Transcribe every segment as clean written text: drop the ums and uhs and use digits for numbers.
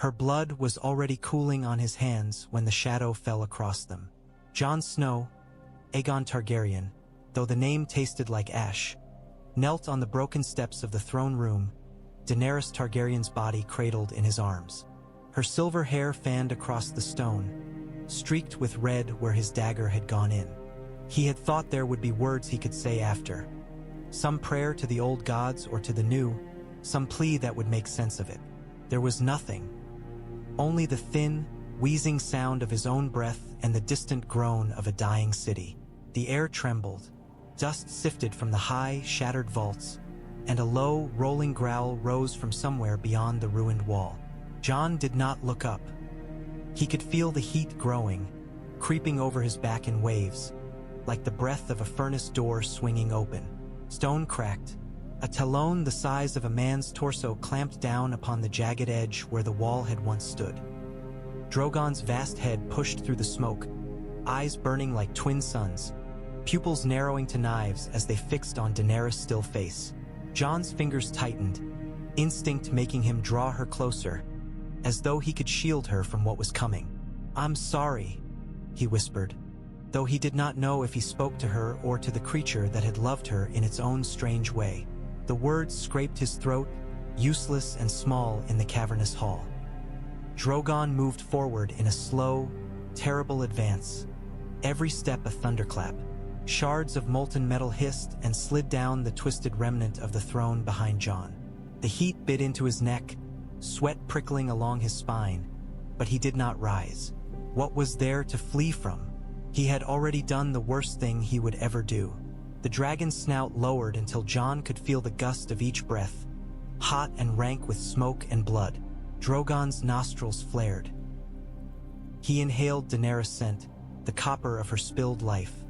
Her blood was already cooling on his hands when the shadow fell across them. Jon Snow, Aegon Targaryen, though the name tasted like ash, knelt on the broken steps of the throne room, Daenerys Targaryen's body cradled in his arms. Her silver hair fanned across the stone, streaked with red where his dagger had gone in. He had thought there would be words he could say after. Some prayer to the old gods or to the new, some plea that would make sense of it. There was nothing. Only the thin, wheezing sound of his own breath and the distant groan of a dying city. The air trembled. Dust sifted from the high, shattered vaults, and a low, rolling growl rose from somewhere beyond the ruined wall. Jon did not look up. He could feel the heat growing, creeping over his back in waves, like the breath of a furnace door swinging open. Stone cracked. A talon the size of a man's torso clamped down upon the jagged edge where the wall had once stood. Drogon's vast head pushed through the smoke, eyes burning like twin suns, pupils narrowing to knives as they fixed on Daenerys' still face. Jon's fingers tightened, instinct making him draw her closer, as though he could shield her from what was coming. "I'm sorry," he whispered, though he did not know if he spoke to her or to the creature that had loved her in its own strange way. The words scraped his throat, useless and small in the cavernous hall. Drogon moved forward in a slow, terrible advance, every step a thunderclap. Shards of molten metal hissed and slid down the twisted remnant of the throne behind Jon. The heat bit into his neck, sweat prickling along his spine, but he did not rise. What was there to flee from? He had already done the worst thing he would ever do. The dragon's snout lowered until Jon could feel the gust of each breath, hot and rank with smoke and blood. Drogon's nostrils flared. He inhaled Daenerys' scent, the copper of her spilled life.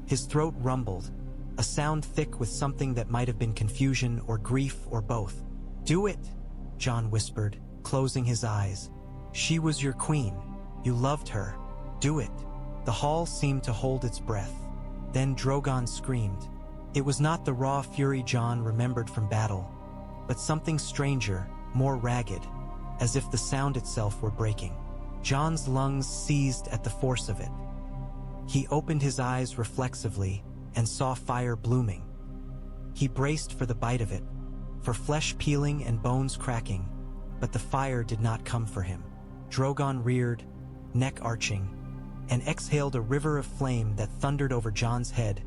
His throat rumbled, a sound thick with something that might have been confusion or grief or both. "Do it," Jon whispered, closing his eyes. "She was your queen. You loved her. Do it." The hall seemed to hold its breath. Then Drogon screamed. It was not the raw fury Jon remembered from battle, but something stranger, more ragged, as if the sound itself were breaking. Jon's lungs seized at the force of it. He opened his eyes reflexively and saw fire blooming. He braced for the bite of it, for flesh peeling and bones cracking, but the fire did not come for him. Drogon reared, neck arching, and exhaled a river of flame that thundered over Jon's head,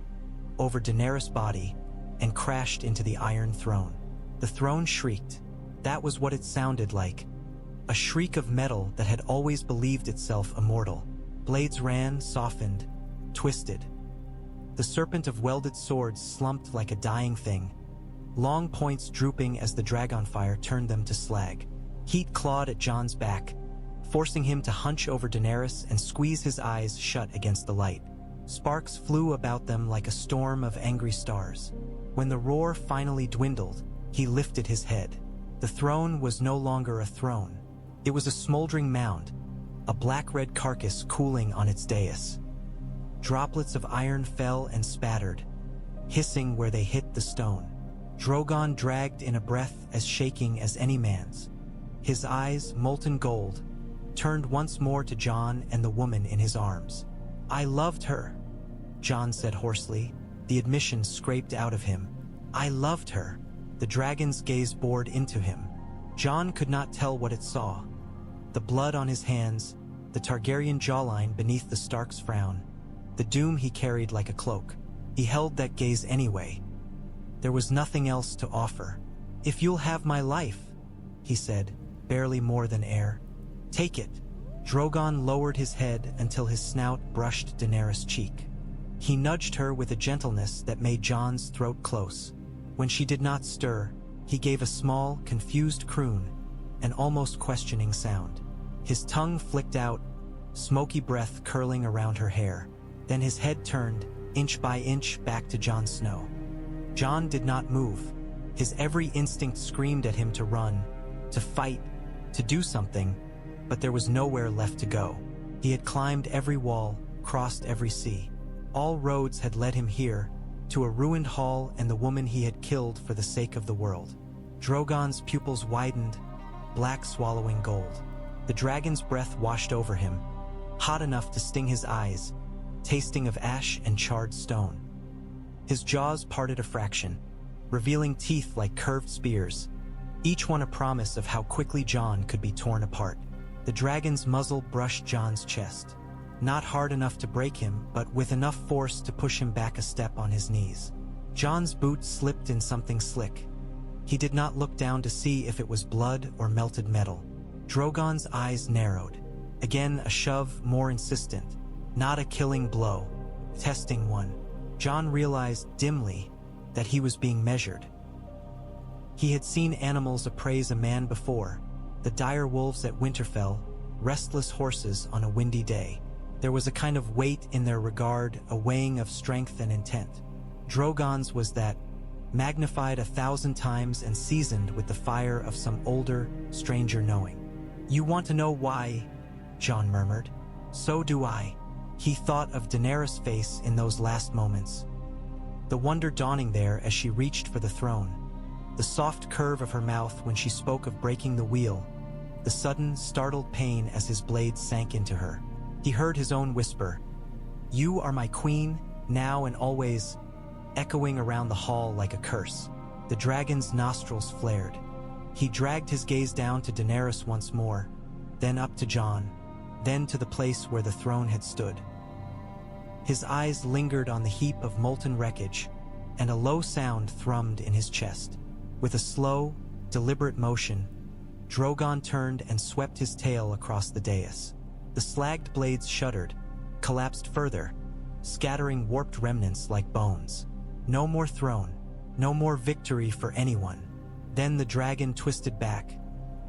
over Daenerys' body, and crashed into the Iron Throne. The throne shrieked. That was what it sounded like. A shriek of metal that had always believed itself immortal. Blades ran, softened, twisted. The serpent of welded swords slumped like a dying thing, long points drooping as the dragonfire turned them to slag. Heat clawed at Jon's back, forcing him to hunch over Daenerys and squeeze his eyes shut against the light. Sparks flew about them like a storm of angry stars. When the roar finally dwindled, he lifted his head. The throne was no longer a throne. It was a smoldering mound, a black-red carcass cooling on its dais. Droplets of iron fell and spattered, hissing where they hit the stone. Drogon dragged in a breath as shaking as any man's. His eyes, molten gold, turned once more to Jon and the woman in his arms. "I loved her," Jon said hoarsely, the admission scraped out of him. "I loved her." The dragon's gaze bored into him. Jon could not tell what it saw. The blood on his hands, the Targaryen jawline beneath the Stark's frown, the doom he carried like a cloak. He held that gaze anyway. There was nothing else to offer. "If you'll have my life," he said, barely more than air. "Take it." Drogon lowered his head until his snout brushed Daenerys' cheek. He nudged her with a gentleness that made Jon's throat close. When she did not stir, he gave a small, confused croon, an almost questioning sound. His tongue flicked out, smoky breath curling around her hair. Then his head turned, inch by inch, back to Jon Snow. Jon did not move. His every instinct screamed at him to run, to fight, to do something, but there was nowhere left to go. He had climbed every wall, crossed every sea. All roads had led him here, to a ruined hall and the woman he had killed for the sake of the world. Drogon's pupils widened, black swallowing gold. The dragon's breath washed over him, hot enough to sting his eyes, tasting of ash and charred stone. His jaws parted a fraction, revealing teeth like curved spears, each one a promise of how quickly Jon could be torn apart. The dragon's muzzle brushed Jon's chest, not hard enough to break him, but with enough force to push him back a step on his knees. Jon's boot slipped in something slick. He did not look down to see if it was blood or melted metal. Drogon's eyes narrowed. Again, a shove, more insistent. Not a killing blow. Testing one. Jon realized dimly that he was being measured. He had seen animals appraise a man before, the dire wolves at Winterfell, restless horses on a windy day. There was a kind of weight in their regard, a weighing of strength and intent. Drogon's was that, magnified 1,000 times and seasoned with the fire of some older, stranger knowing. "You want to know why?" Jon murmured. "So do I." He thought of Daenerys' face in those last moments. The wonder dawning there as she reached for the throne. The soft curve of her mouth when she spoke of breaking the wheel. The sudden, startled pain as his blade sank into her. He heard his own whisper, "You are my queen, now and always," echoing around the hall like a curse. The dragon's nostrils flared. He dragged his gaze down to Daenerys once more, then up to Jon, then to the place where the throne had stood. His eyes lingered on the heap of molten wreckage, and a low sound thrummed in his chest. With a slow, deliberate motion, Drogon turned and swept his tail across the dais. The slagged blades shuddered, collapsed further, scattering warped remnants like bones. No more throne, no more victory for anyone. Then the dragon twisted back,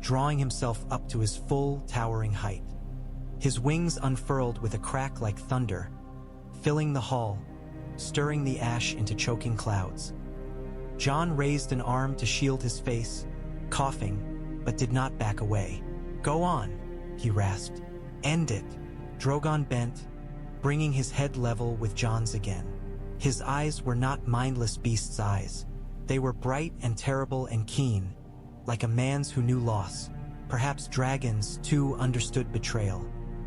drawing himself up to his full, towering height. His wings unfurled with a crack like thunder, filling the hall, stirring the ash into choking clouds. Jon raised an arm to shield his face, coughing, but did not back away. "Go on," he rasped. "End it." Drogon bent, bringing his head level with Jon's again. His eyes were not mindless beast's eyes. They were bright and terrible and keen, like a man's who knew loss. Perhaps dragons, too, understood betrayal.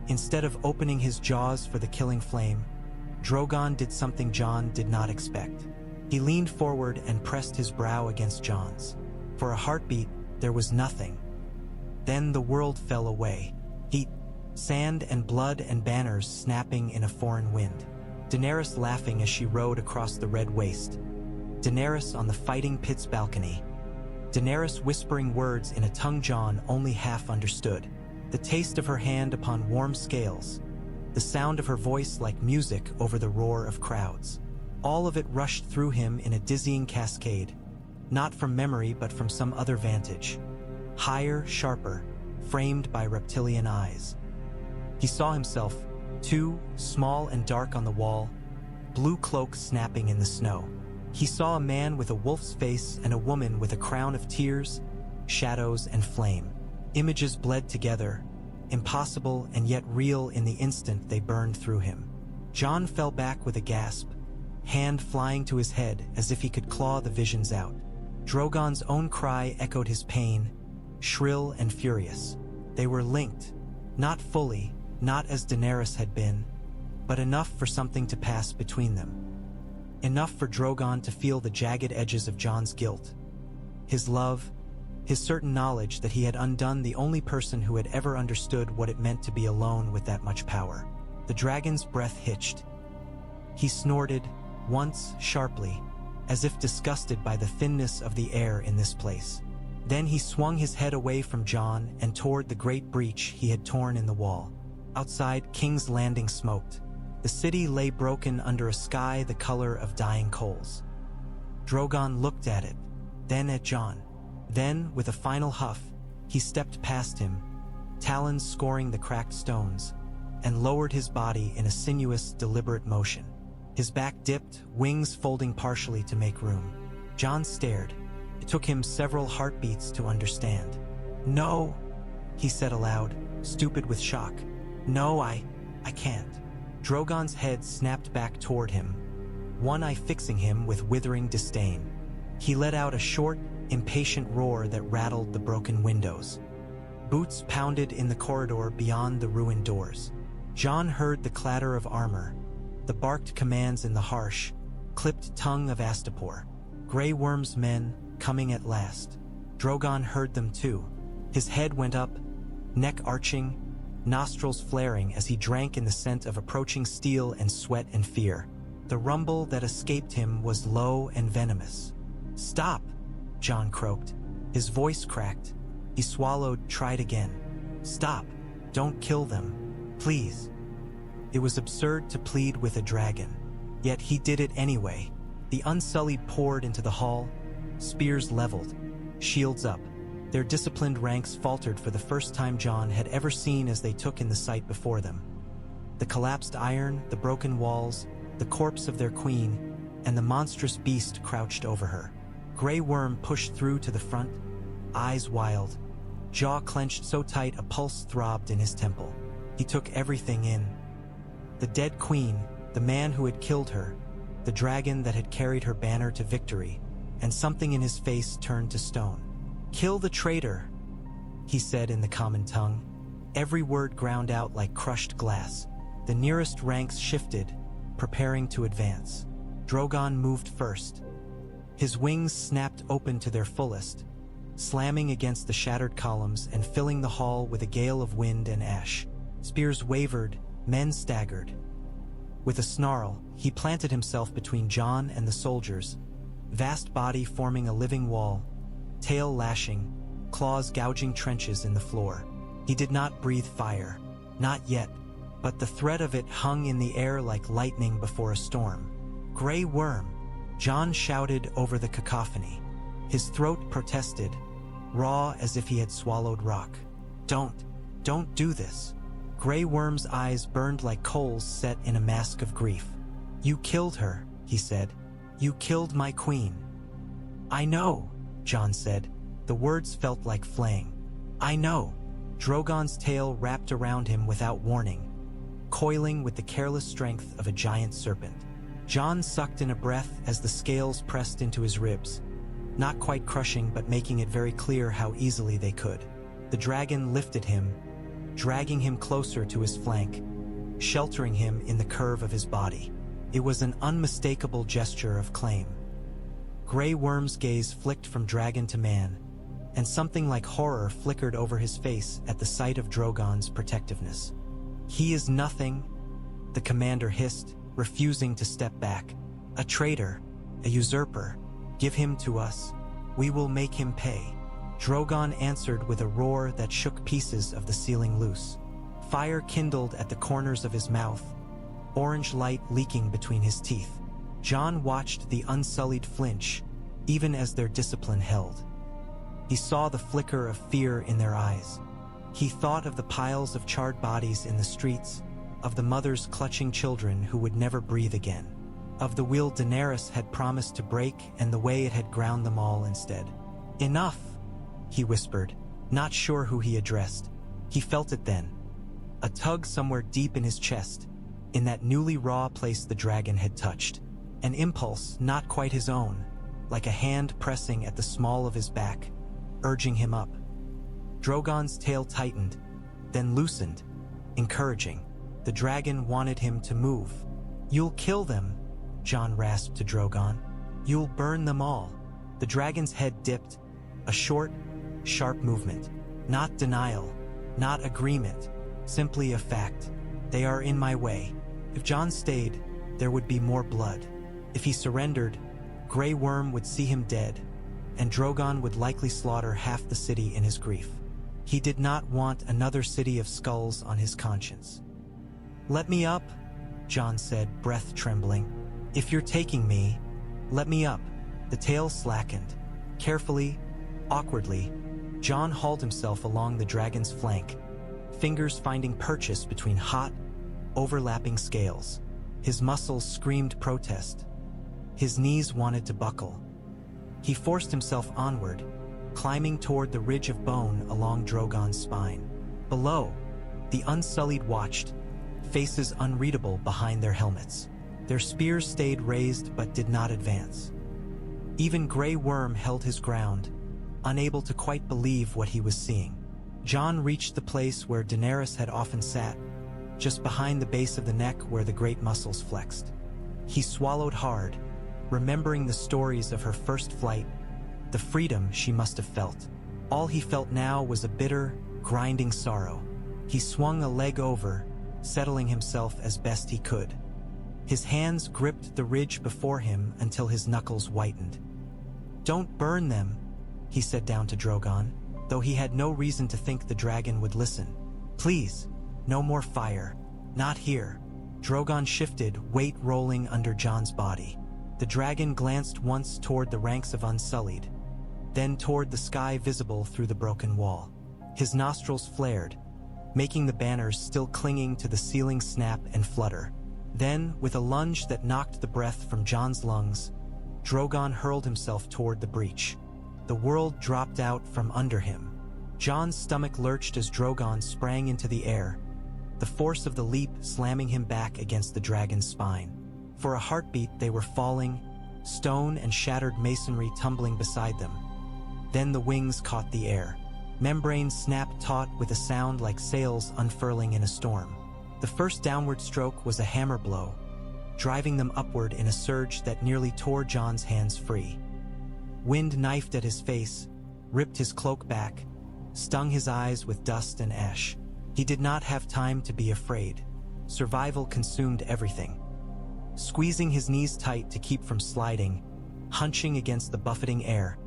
Instead of opening his jaws for the killing flame, Drogon did something Jon did not expect. He leaned forward and pressed his brow against Jon's. For a heartbeat, there was nothing. Then the world fell away. Heat, sand and blood and banners snapping in a foreign wind. Daenerys laughing as she rode across the red waste. Daenerys on the fighting pit's balcony. Daenerys whispering words in a tongue Jon only half understood. The taste of her hand upon warm scales. The sound of her voice like music over the roar of crowds. All of it rushed through him in a dizzying cascade. Not from memory but from some other vantage. Higher, sharper, framed by reptilian eyes. He saw himself, too, small and dark on the wall, blue cloak snapping in the snow. He saw a man with a wolf's face and a woman with a crown of tears, shadows, and flame. Images bled together, impossible and yet real in the instant they burned through him. Jon fell back with a gasp, hand flying to his head as if he could claw the visions out. Drogon's own cry echoed his pain, shrill and furious. They were linked, not fully, not as Daenerys had been, but enough for something to pass between them. Enough for Drogon to feel the jagged edges of Jon's guilt. His love, his certain knowledge that he had undone the only person who had ever understood what it meant to be alone with that much power. The dragon's breath hitched. He snorted, once sharply, as if disgusted by the thinness of the air in this place. Then he swung his head away from Jon and toward the great breach he had torn in the wall. Outside, King's Landing smoked. The city lay broken under a sky the color of dying coals. Drogon looked at it, then at Jon. Then, with a final huff, he stepped past him, talons scoring the cracked stones, and lowered his body in a sinuous, deliberate motion. His back dipped, wings folding partially to make room. Jon stared. It took him several heartbeats to understand. "No," he said aloud, stupid with shock. "No, I can't." Drogon's head snapped back toward him, one eye fixing him with withering disdain. He let out a short, impatient roar that rattled the broken windows. Boots pounded in the corridor beyond the ruined doors. Jon heard the clatter of armor, the barked commands in the harsh, clipped tongue of Astapor. Grey Worm's men, coming at last. Drogon heard them too. His head went up, neck arching, nostrils flaring as he drank in the scent of approaching steel and sweat and fear. The rumble that escaped him was low and venomous. "Stop!" Jon croaked. His voice cracked. He swallowed, tried again. "Stop! Don't kill them. Please." It was absurd to plead with a dragon. Yet he did it anyway. The Unsullied poured into the hall, spears leveled, shields up. Their disciplined ranks faltered for the first time Jon had ever seen as they took in the sight before them. The collapsed iron, the broken walls, the corpse of their queen, and the monstrous beast crouched over her. Grey Worm pushed through to the front, eyes wild, jaw clenched so tight a pulse throbbed in his temple. He took everything in. The dead queen, the man who had killed her, the dragon that had carried her banner to victory, and something in his face turned to stone. "Kill the traitor," he said in the common tongue. Every word ground out like crushed glass. The nearest ranks shifted, preparing to advance. Drogon moved first. His wings snapped open to their fullest, slamming against the shattered columns and filling the hall with a gale of wind and ash. Spears wavered, men staggered. With a snarl, he planted himself between Jon and the soldiers, vast body forming a living wall, tail lashing, claws gouging trenches in the floor. He did not breathe fire, not yet, but the threat of it hung in the air like lightning before a storm. "Grey Worm!" Jon shouted over the cacophony. His throat protested, raw as if he had swallowed rock. Don't do this." Grey Worm's eyes burned like coals set in a mask of grief. "You killed her," he said. "You killed my queen." "I know," Jon said. The words felt like flaying. "I know." Drogon's tail wrapped around him without warning, coiling with the careless strength of a giant serpent. Jon sucked in a breath as the scales pressed into his ribs, not quite crushing but making it very clear how easily they could. The dragon lifted him, dragging him closer to his flank, sheltering him in the curve of his body. It was an unmistakable gesture of claim. Grey Worm's gaze flicked from dragon to man, and something like horror flickered over his face at the sight of Drogon's protectiveness. "He is nothing," the commander hissed, refusing to step back. "A traitor, a usurper. Give him to us. We will make him pay." Drogon answered with a roar that shook pieces of the ceiling loose. Fire kindled at the corners of his mouth, orange light leaking between his teeth. Jon watched the Unsullied flinch, even as their discipline held. He saw the flicker of fear in their eyes. He thought of the piles of charred bodies in the streets, of the mothers clutching children who would never breathe again, of the will Daenerys had promised to break and the way it had ground them all instead. "Enough," he whispered, not sure who he addressed. He felt it then, a tug somewhere deep in his chest, in that newly raw place the dragon had touched. An impulse not quite his own, like a hand pressing at the small of his back, urging him up. Drogon's tail tightened, then loosened, encouraging. The dragon wanted him to move. "You'll kill them," Jon rasped to Drogon. "You'll burn them all." The dragon's head dipped, a short, sharp movement. Not denial, not agreement, simply a fact. "They are in my way." If Jon stayed, there would be more blood. If he surrendered, Grey Worm would see him dead, and Drogon would likely slaughter half the city in his grief. He did not want another city of skulls on his conscience. "Let me up," Jon said, breath trembling. "If you're taking me, let me up." The tail slackened. Carefully, awkwardly, Jon hauled himself along the dragon's flank, fingers finding purchase between hot, overlapping scales. His muscles screamed protest. His knees wanted to buckle. He forced himself onward, climbing toward the ridge of bone along Drogon's spine. Below, the Unsullied watched, faces unreadable behind their helmets. Their spears stayed raised but did not advance. Even Grey Worm held his ground, unable to quite believe what he was seeing. Jon reached the place where Daenerys had often sat, just behind the base of the neck where the great muscles flexed. He swallowed hard, remembering the stories of her first flight, the freedom she must have felt. All he felt now was a bitter, grinding sorrow. He swung a leg over, settling himself as best he could. His hands gripped the ridge before him until his knuckles whitened. "Don't burn them," he said down to Drogon, though he had no reason to think the dragon would listen. "Please, no more fire. Not here." Drogon shifted, weight rolling under Jon's body. The dragon glanced once toward the ranks of Unsullied, then toward the sky visible through the broken wall. His nostrils flared, making the banners still clinging to the ceiling snap and flutter. Then, with a lunge that knocked the breath from Jon's lungs, Drogon hurled himself toward the breach. The world dropped out from under him. Jon's stomach lurched as Drogon sprang into the air, the force of the leap slamming him back against the dragon's spine. For a heartbeat they were falling, stone and shattered masonry tumbling beside them. Then the wings caught the air. Membranes snapped taut with a sound like sails unfurling in a storm. The first downward stroke was a hammer blow, driving them upward in a surge that nearly tore Jon's hands free. Wind knifed at his face, ripped his cloak back, stung his eyes with dust and ash. He did not have time to be afraid. Survival consumed everything. Squeezing his knees tight to keep from sliding, hunching against the buffeting air,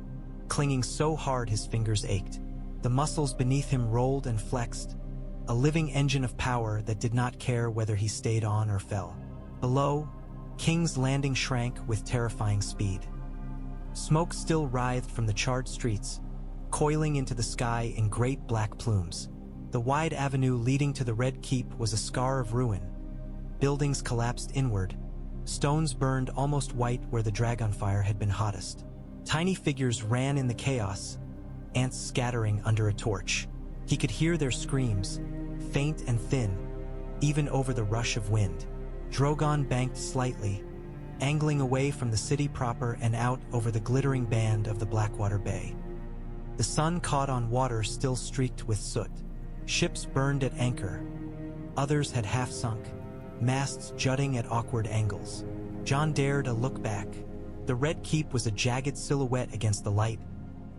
clinging so hard his fingers ached. The muscles beneath him rolled and flexed, a living engine of power that did not care whether he stayed on or fell. Below, King's Landing shrank with terrifying speed. Smoke still writhed from the charred streets, coiling into the sky in great black plumes. The wide avenue leading to the Red Keep was a scar of ruin. Buildings collapsed inward, stones burned almost white where the dragonfire had been hottest. Tiny figures ran in the chaos, ants scattering under a torch. He could hear their screams, faint and thin, even over the rush of wind. Drogon banked slightly, angling away from the city proper and out over the glittering band of the Blackwater Bay. The sun caught on water still streaked with soot. Ships burned at anchor. Others had half sunk, masts jutting at awkward angles. Jon dared a look back. The Red Keep was a jagged silhouette against the light,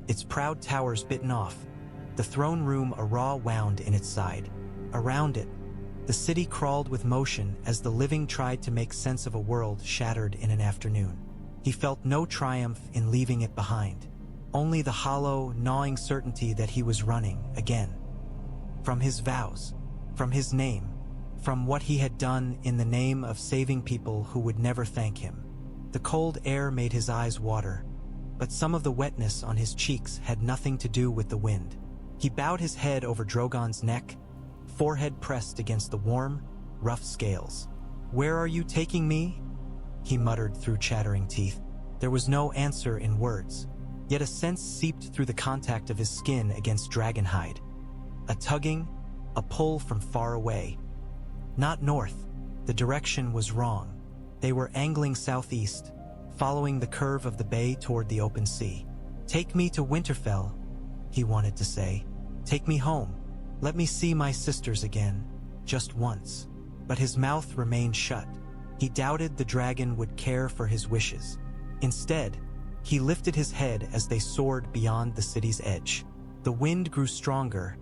its proud towers bitten off, the throne room a raw wound in its side. Around it, the city crawled with motion as the living tried to make sense of a world shattered in an afternoon. He felt no triumph in leaving it behind, only the hollow, gnawing certainty that he was running again. From his vows, from his name, from what he had done in the name of saving people who would never thank him. The cold air made his eyes water, but some of the wetness on his cheeks had nothing to do with the wind. He bowed his head over Drogon's neck, forehead pressed against the warm, rough scales. "Where are you taking me?" he muttered through chattering teeth. There was no answer in words, yet a sense seeped through the contact of his skin against dragon hide. A tugging, a pull from far away. Not north, the direction was wrong. They were angling southeast, following the curve of the bay toward the open sea. "Take me to Winterfell," he wanted to say. "Take me home. Let me see my sisters again, just once." But his mouth remained shut. He doubted the dragon would care for his wishes. Instead, he lifted his head as they soared beyond the city's edge. The wind grew stronger,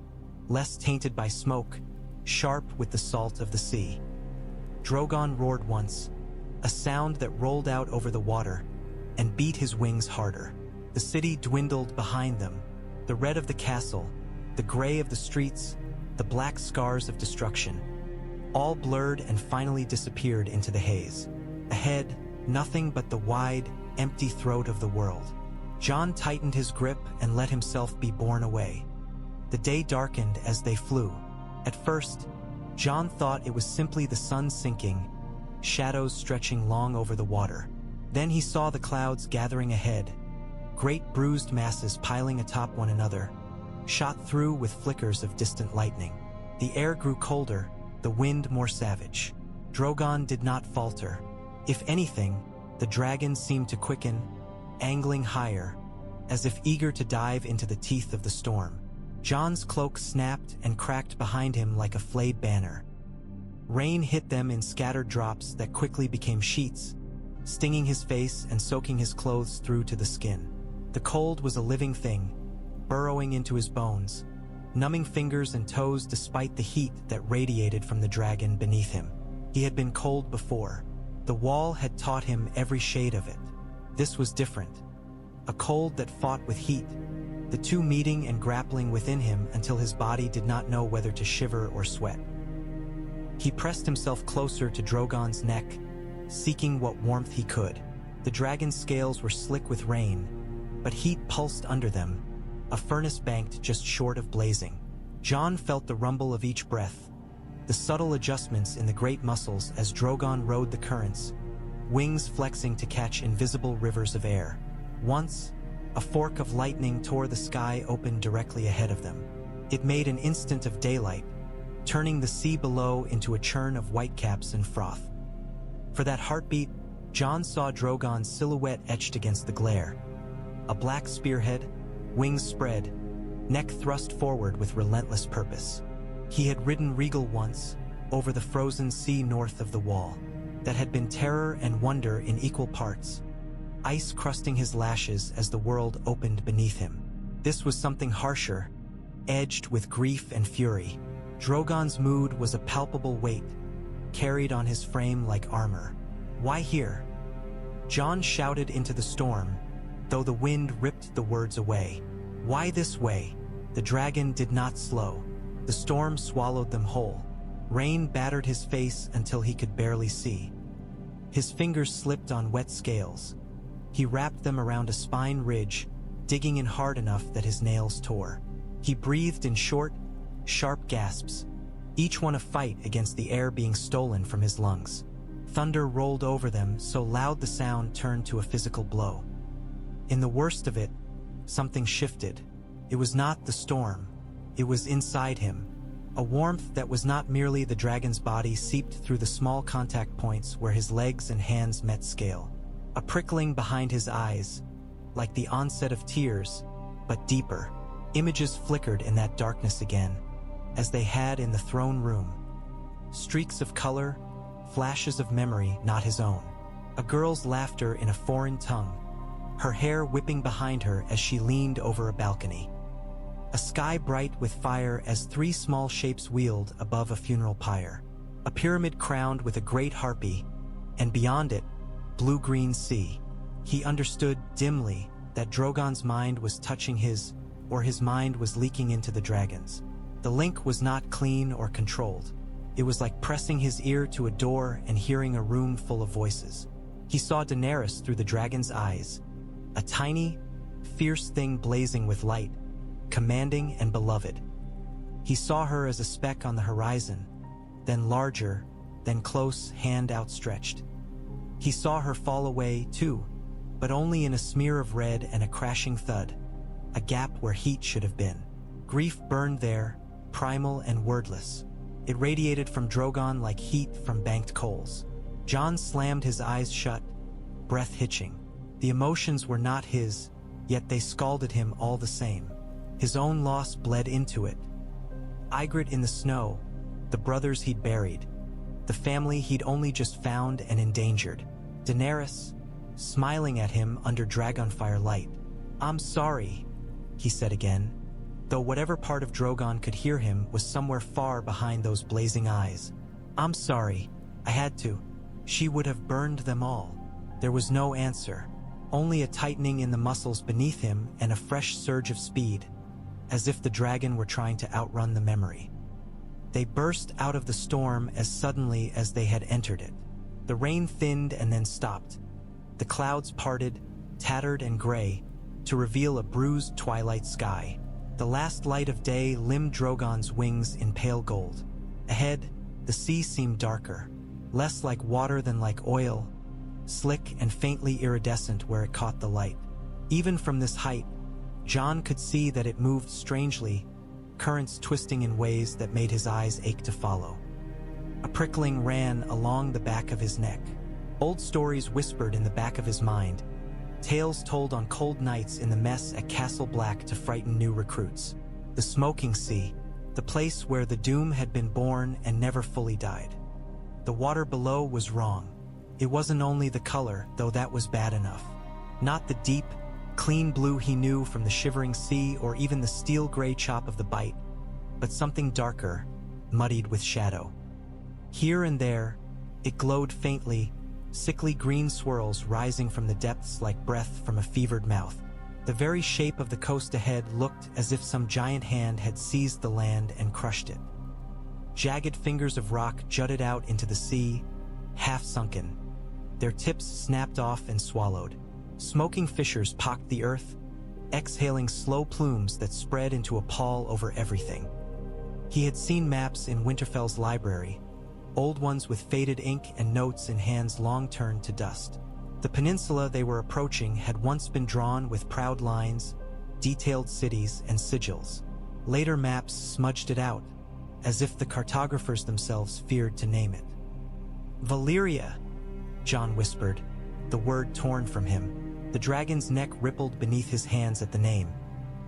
less tainted by smoke, sharp with the salt of the sea. Drogon roared once, a sound that rolled out over the water and beat his wings harder. The city dwindled behind them, the red of the castle, the gray of the streets, the black scars of destruction, all blurred and finally disappeared into the haze. Ahead, nothing but the wide, empty throat of the world. Jon tightened his grip and let himself be borne away. The day darkened as they flew. At first, Jon thought it was simply the sun sinking, shadows stretching long over the water. Then he saw the clouds gathering ahead, great bruised masses piling atop one another, shot through with flickers of distant lightning. The air grew colder, the wind more savage. Drogon did not falter. If anything, the dragon seemed to quicken, angling higher, as if eager to dive into the teeth of the storm. Jon's cloak snapped and cracked behind him like a flayed banner. Rain hit them in scattered drops that quickly became sheets, stinging his face and soaking his clothes through to the skin. The cold was a living thing, burrowing into his bones, numbing fingers and toes despite the heat that radiated from the dragon beneath him. He had been cold before. The wall had taught him every shade of it. This was different. A cold that fought with heat, the two meeting and grappling within him until his body did not know whether to shiver or sweat. He pressed himself closer to Drogon's neck, seeking what warmth he could. The dragon's scales were slick with rain, but heat pulsed under them, a furnace banked just short of blazing. Jon felt the rumble of each breath, the subtle adjustments in the great muscles as Drogon rode the currents, wings flexing to catch invisible rivers of air. Once, a fork of lightning tore the sky open directly ahead of them. It made an instant of daylight, turning the sea below into a churn of whitecaps and froth. For that heartbeat, Jon saw Drogon's silhouette etched against the glare. A black spearhead, wings spread, neck thrust forward with relentless purpose. He had ridden regal once, over the frozen sea north of the wall, that had been terror and wonder in equal parts, ice crusting his lashes as the world opened beneath him. This was something harsher, edged with grief and fury. Drogon's mood was a palpable weight, carried on his frame like armor. Why here? Jon shouted into the storm, though the wind ripped the words away. Why this way? The dragon did not slow. The storm swallowed them whole. Rain battered his face until he could barely see. His fingers slipped on wet scales. He wrapped them around a spine ridge, digging in hard enough that his nails tore. He breathed in short, sharp gasps, each one a fight against the air being stolen from his lungs. Thunder rolled over them so loud the sound turned to a physical blow. In the worst of it, something shifted. It was not the storm. It was inside him. A warmth that was not merely the dragon's body seeped through the small contact points where his legs and hands met scale. A prickling behind his eyes, like the onset of tears, but deeper. Images flickered in that darkness again, as they had in the throne room. Streaks of color, flashes of memory not his own. A girl's laughter in a foreign tongue, her hair whipping behind her as she leaned over a balcony. A sky bright with fire as three small shapes wheeled above a funeral pyre. A pyramid crowned with a great harpy, and beyond it, blue-green sea. He understood dimly that Drogon's mind was touching his, or his mind was leaking into the dragon's. The link was not clean or controlled. It was like pressing his ear to a door and hearing a room full of voices. He saw Daenerys through the dragon's eyes, a tiny, fierce thing blazing with light, commanding and beloved. He saw her as a speck on the horizon, then larger, then close, hand outstretched. He saw her fall away, too, but only in a smear of red and a crashing thud, a gap where heat should have been. Grief burned there, primal and wordless. It radiated from Drogon like heat from banked coals. Jon slammed his eyes shut, breath hitching. The emotions were not his, yet they scalded him all the same. His own loss bled into it. Ygritte in the snow, the brothers he'd buried, the family he'd only just found and endangered. Daenerys, smiling at him under Dragonfire light. "I'm sorry," he said again, though whatever part of Drogon could hear him was somewhere far behind those blazing eyes. "I'm sorry. I had to." She would have burned them all. There was no answer, only a tightening in the muscles beneath him and a fresh surge of speed, as if the dragon were trying to outrun the memory. They burst out of the storm as suddenly as they had entered it. The rain thinned and then stopped. The clouds parted, tattered and gray, to reveal a bruised twilight sky. The last light of day limned Drogon's wings in pale gold. Ahead, the sea seemed darker, less like water than like oil, slick and faintly iridescent where it caught the light. Even from this height, Jon could see that it moved strangely, currents twisting in ways that made his eyes ache to follow. A prickling ran along the back of his neck. Old stories whispered in the back of his mind, tales told on cold nights in the mess at Castle Black to frighten new recruits. the smoking sea, the place where the doom had been born and never fully died. The water below was wrong. It wasn't only the color, though that was bad enough. Not the deep, clean blue he knew from the shivering sea or even the steel-gray chop of the Bight, but something darker, muddied with shadow. Here and there, it glowed faintly, sickly green swirls rising from the depths like breath from a fevered mouth. The very shape of the coast ahead looked as if some giant hand had seized the land and crushed it. Jagged fingers of rock jutted out into the sea, half-sunken. Their tips snapped off and swallowed. Smoking fissures pocked the earth, exhaling slow plumes that spread into a pall over everything. He had seen maps in Winterfell's library, old ones with faded ink and notes in hands long turned to dust. The peninsula they were approaching had once been drawn with proud lines, detailed cities, and sigils. Later maps smudged it out, as if the cartographers themselves feared to name it. Valyria, Jon whispered, the word torn from him. The dragon's neck rippled beneath his hands at the name,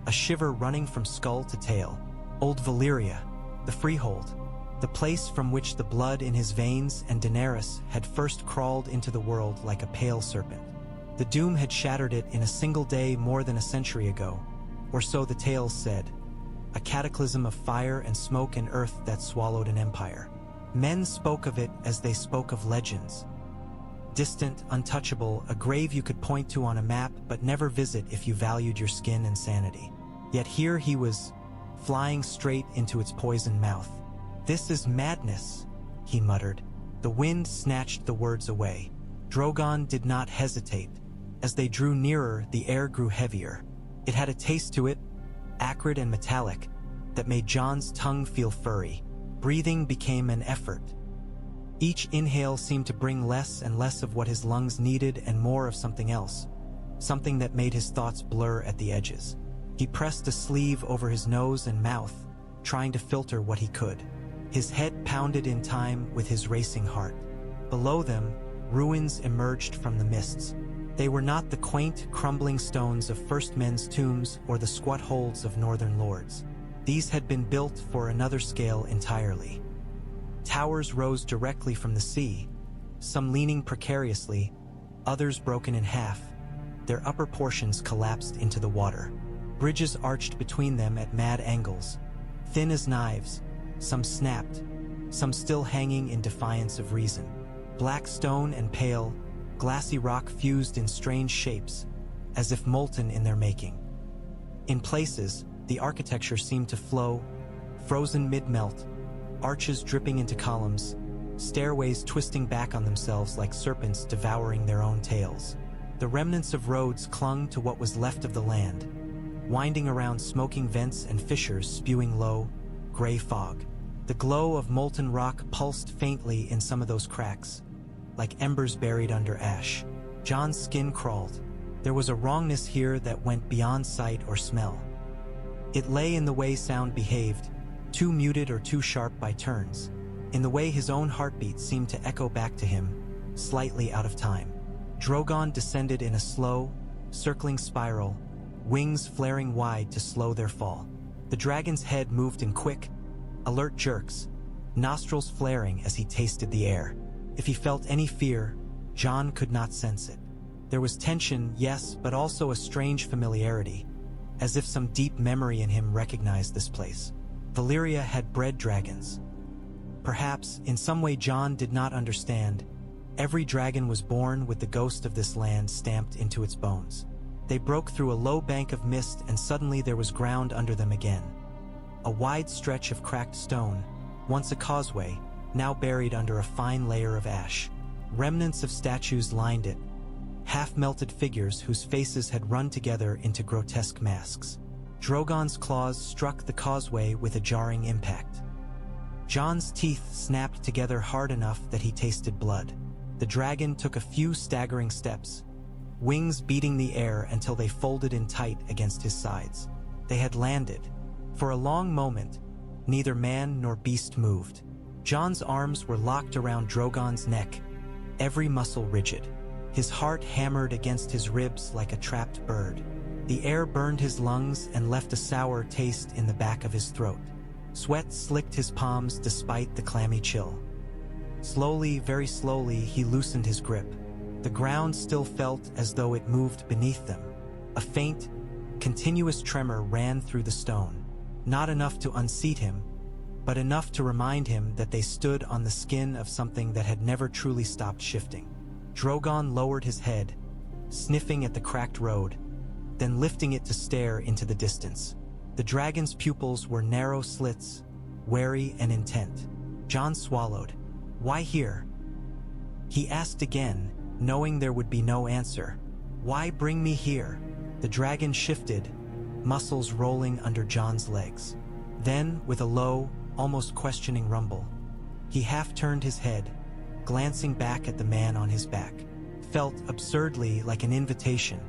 a shiver running from skull to tail. Old Valyria, the Freehold, the place from which the blood in his veins and Daenerys had first crawled into the world like a pale serpent. The doom had shattered it in a single day more than a century ago, or so the tales said, a cataclysm of fire and smoke and earth that swallowed an empire. Men spoke of it as they spoke of legends. Distant, untouchable, a grave you could point to on a map but never visit if you valued your skin and sanity. Yet here he was, flying straight into its poisoned mouth. "This is madness," he muttered. The wind snatched the words away. Drogon did not hesitate. As they drew nearer, the air grew heavier. It had a taste to it, acrid and metallic, that made Jon's tongue feel furry. Breathing became an effort. Each inhale seemed to bring less and less of what his lungs needed and more of something else, something that made his thoughts blur at the edges. He pressed a sleeve over his nose and mouth, trying to filter what he could. His head pounded in time with his racing heart. Below them, ruins emerged from the mists. They were not the quaint, crumbling stones of first men's tombs or the squat holds of northern lords. These had been built for another scale entirely. Towers rose directly from the sea, some leaning precariously, others broken in half. Their upper portions collapsed into the water. Bridges arched between them at mad angles, thin as knives, some snapped, some still hanging in defiance of reason. Black stone and pale, glassy rock fused in strange shapes, as if molten in their making. In places, the architecture seemed to flow, frozen mid-melt, arches dripping into columns, stairways twisting back on themselves like serpents devouring their own tails. The remnants of roads clung to what was left of the land, winding around smoking vents and fissures spewing low, gray fog. The glow of molten rock pulsed faintly in some of those cracks, like embers buried under ash. Jon's skin crawled. There was a wrongness here that went beyond sight or smell. It lay in the way sound behaved, too muted or too sharp by turns, in the way his own heartbeat seemed to echo back to him, slightly out of time. Drogon descended in a slow, circling spiral, wings flaring wide to slow their fall. The dragon's head moved in quick, alert jerks, nostrils flaring as he tasted the air. If he felt any fear, Jon could not sense it. There was tension, yes, but also a strange familiarity, as if some deep memory in him recognized this place. Valyria had bred dragons. Perhaps, in some way Jon did not understand, every dragon was born with the ghost of this land stamped into its bones. They broke through a low bank of mist and suddenly there was ground under them again. A wide stretch of cracked stone, once a causeway, now buried under a fine layer of ash. Remnants of statues lined it, half-melted figures whose faces had run together into grotesque masks. Drogon's claws struck the causeway with a jarring impact. Jon's teeth snapped together hard enough that he tasted blood. The dragon took a few staggering steps, wings beating the air until they folded in tight against his sides. They had landed. For a long moment, neither man nor beast moved. Jon's arms were locked around Drogon's neck, every muscle rigid. His heart hammered against his ribs like a trapped bird. The air burned his lungs and left a sour taste in the back of his throat. Sweat slicked his palms despite the clammy chill. Slowly, very slowly, he loosened his grip. The ground still felt as though it moved beneath them. A faint, continuous tremor ran through the stone. Not enough to unseat him, but enough to remind him that they stood on the skin of something that had never truly stopped shifting. Drogon lowered his head, sniffing at the cracked road, then lifting it to stare into the distance. The dragon's pupils were narrow slits, wary and intent. Jon swallowed. "Why here?" He asked again, knowing there would be no answer. "Why bring me here?" The dragon shifted, muscles rolling under Jon's legs. Then, with a low, almost questioning rumble, he half-turned his head, glancing back at the man on his back. Felt absurdly like an invitation.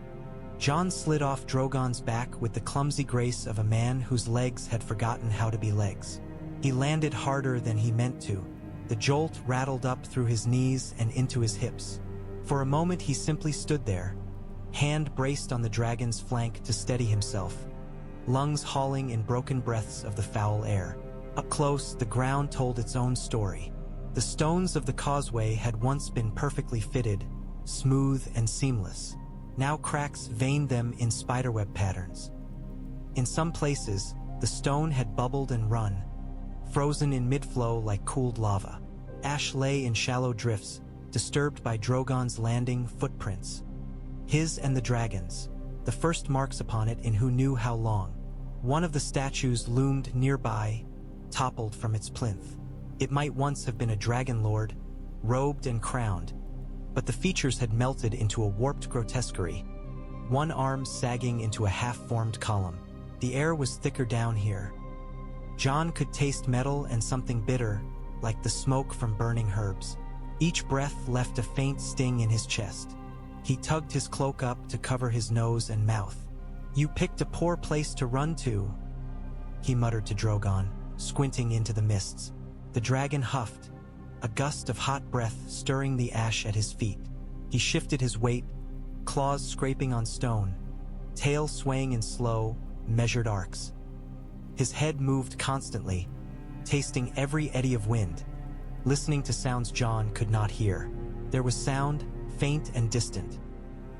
Jon slid off Drogon's back with the clumsy grace of a man whose legs had forgotten how to be legs. He landed harder than he meant to. The jolt rattled up through his knees and into his hips. For a moment he simply stood there, hand braced on the dragon's flank to steady himself, lungs hauling in broken breaths of the foul air. Up close, the ground told its own story. The stones of the causeway had once been perfectly fitted, smooth and seamless. Now cracks veined them in spiderweb patterns. In some places, the stone had bubbled and run, frozen in mid-flow like cooled lava. Ash lay in shallow drifts, disturbed by Drogon's landing footprints. His and the dragon's, the first marks upon it in who knew how long. One of the statues loomed nearby, toppled from its plinth. It might once have been a dragon lord, robed and crowned, but the features had melted into a warped grotesquerie, one arm sagging into a half-formed column. The air was thicker down here. Jon could taste metal and something bitter, like the smoke from burning herbs. Each breath left a faint sting in his chest. He tugged his cloak up to cover his nose and mouth. "You picked a poor place to run to," he muttered to Drogon, squinting into the mists. The dragon huffed, a gust of hot breath stirring the ash at his feet. He shifted his weight, claws scraping on stone, tail swaying in slow, measured arcs. His head moved constantly, tasting every eddy of wind, listening to sounds Jon could not hear. There was sound, faint and distant.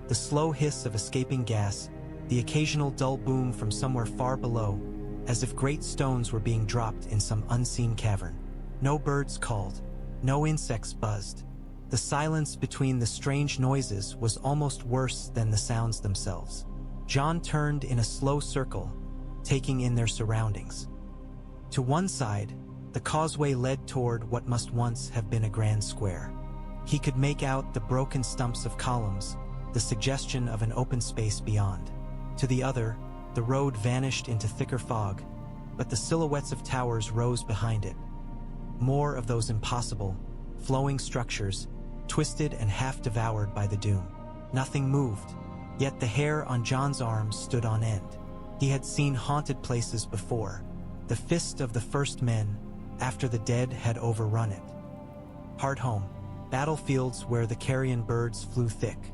The slow hiss of escaping gas, the occasional dull boom from somewhere far below, as if great stones were being dropped in some unseen cavern. No birds called, no insects buzzed. The silence between the strange noises was almost worse than the sounds themselves. Jon turned in a slow circle, taking in their surroundings. To one side, the causeway led toward what must once have been a grand square. He could make out the broken stumps of columns, the suggestion of an open space beyond. To the other, the road vanished into thicker fog, but the silhouettes of towers rose behind it. More of those impossible, flowing structures, twisted and half-devoured by the doom. Nothing moved, yet the hair on Jon's arms stood on end. He had seen haunted places before, the fist of the first men, after the dead had overrun it. Hard home, battlefields where the carrion birds flew thick.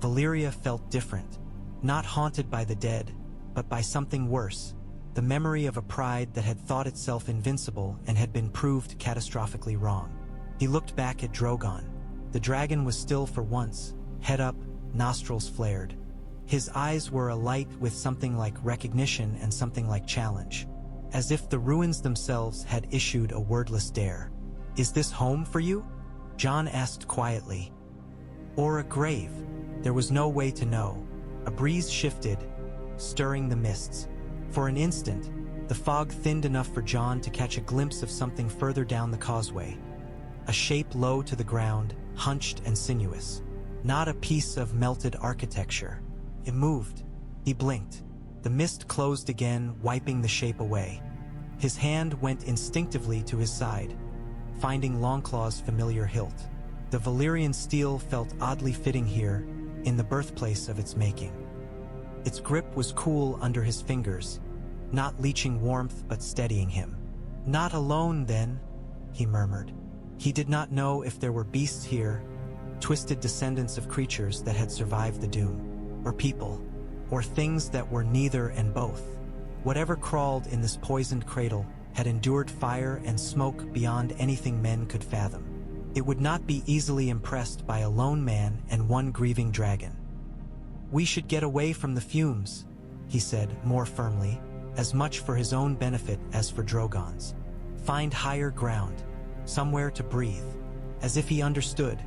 Valyria felt different, not haunted by the dead, but by something worse, the memory of a pride that had thought itself invincible and had been proved catastrophically wrong. He looked back at Drogon. The dragon was still for once, head up, nostrils flared. His eyes were alight with something like recognition and something like challenge, as if the ruins themselves had issued a wordless dare. "Is this home for you?" Jon asked quietly. "Or a grave?" There was no way to know. A breeze shifted, stirring the mists. For an instant, the fog thinned enough for Jon to catch a glimpse of something further down the causeway. A shape low to the ground, hunched and sinuous. Not a piece of melted architecture. It moved. He blinked. The mist closed again, wiping the shape away. His hand went instinctively to his side, finding Longclaw's familiar hilt. The Valyrian steel felt oddly fitting here, in the birthplace of its making. Its grip was cool under his fingers, not leaching warmth but steadying him. "Not alone, then," he murmured. He did not know if there were beasts here, twisted descendants of creatures that had survived the doom, or people, or things that were neither and both. Whatever crawled in this poisoned cradle had endured fire and smoke beyond anything men could fathom. It would not be easily impressed by a lone man and one grieving dragon. "We should get away from the fumes," he said more firmly, as much for his own benefit as for Drogon's. "Find higher ground, somewhere to breathe." As if he understood,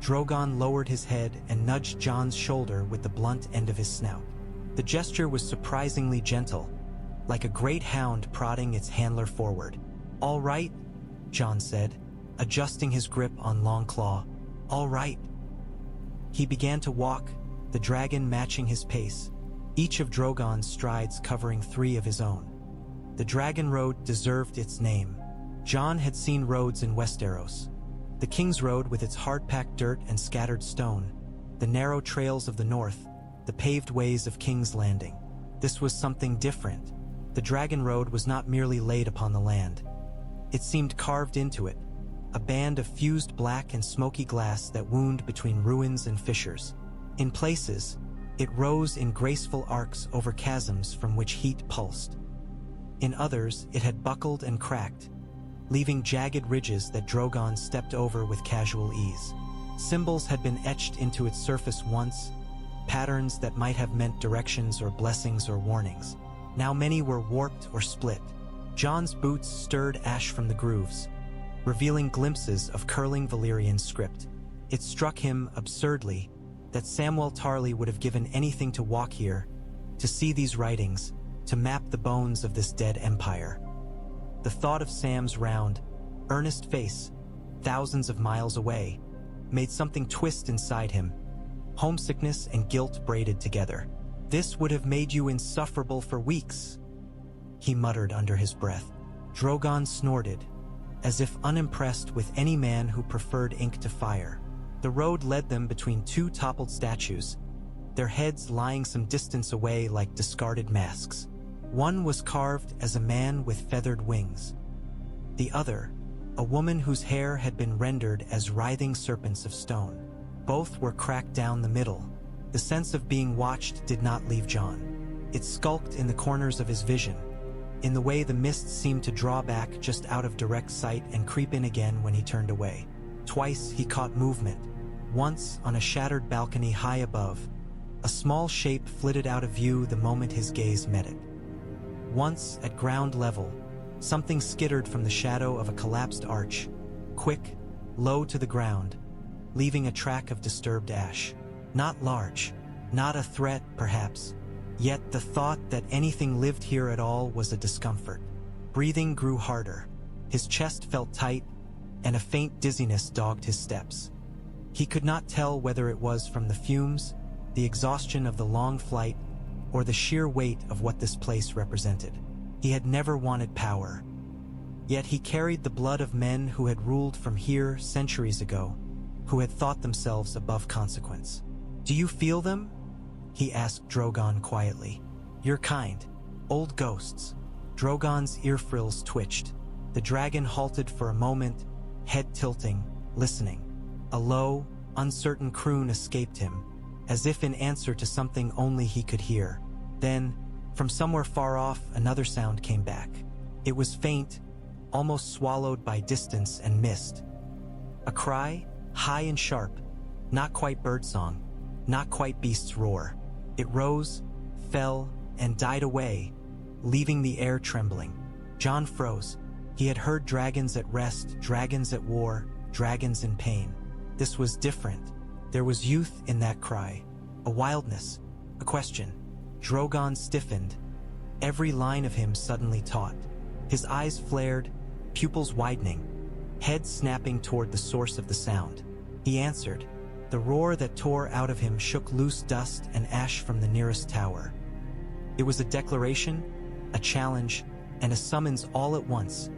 Drogon lowered his head and nudged Jon's shoulder with the blunt end of his snout. The gesture was surprisingly gentle, like a great hound prodding its handler forward. "All right," Jon said, adjusting his grip on Longclaw. "All right." He began to walk, the dragon matching his pace, each of Drogon's strides covering 3 of his own. The Dragonroad deserved its name. Jon had seen roads in Westeros. The King's Road with its hard-packed dirt and scattered stone, the narrow trails of the north, the paved ways of King's Landing. This was something different. The Dragonroad was not merely laid upon the land. It seemed carved into it, a band of fused black and smoky glass that wound between ruins and fissures. In places, it rose in graceful arcs over chasms from which heat pulsed. In others, it had buckled and cracked, leaving jagged ridges that Drogon stepped over with casual ease. Symbols had been etched into its surface once, patterns that might have meant directions or blessings or warnings. Now many were warped or split. Jon's boots stirred ash from the grooves, revealing glimpses of curling Valyrian script. It struck him, absurdly, that Samwell Tarly would have given anything to walk here, to see these writings, to map the bones of this dead empire. The thought of Sam's round, earnest face, thousands of miles away, made something twist inside him, homesickness and guilt braided together. "This would have made you insufferable for weeks," he muttered under his breath. Drogon snorted, as if unimpressed with any man who preferred ink to fire. The road led them between 2 toppled statues, their heads lying some distance away like discarded masks. One was carved as a man with feathered wings. The other, a woman whose hair had been rendered as writhing serpents of stone. Both were cracked down the middle. The sense of being watched did not leave Jon. It skulked in the corners of his vision, in the way the mist seemed to draw back just out of direct sight and creep in again when he turned away. Twice he caught movement. Once, on a shattered balcony high above, a small shape flitted out of view the moment his gaze met it. Once, at ground level, something skittered from the shadow of a collapsed arch, quick, low to the ground, leaving a track of disturbed ash. Not large, not a threat, perhaps, yet the thought that anything lived here at all was a discomfort. Breathing grew harder, his chest felt tight, and a faint dizziness dogged his steps. He could not tell whether it was from the fumes, the exhaustion of the long flight, or the sheer weight of what this place represented. He had never wanted power, yet he carried the blood of men who had ruled from here centuries ago, who had thought themselves above consequence. "Do you feel them?" he asked Drogon quietly. "Your kind. Old ghosts." Drogon's ear frills twitched. The dragon halted for a moment, head tilting, listening. A low, uncertain croon escaped him, as if in answer to something only he could hear. Then, from somewhere far off, another sound came back. It was faint, almost swallowed by distance and mist. A cry, high and sharp, not quite birdsong, not quite beast's roar. It rose, fell, and died away, leaving the air trembling. Jon froze. He had heard dragons at rest, dragons at war, dragons in pain. This was different. There was youth in that cry, a wildness, a question. Drogon stiffened, every line of him suddenly taut. His eyes flared, pupils widening, head snapping toward the source of the sound. He answered. The roar that tore out of him shook loose dust and ash from the nearest tower. It was a declaration, a challenge, and a summons all at once,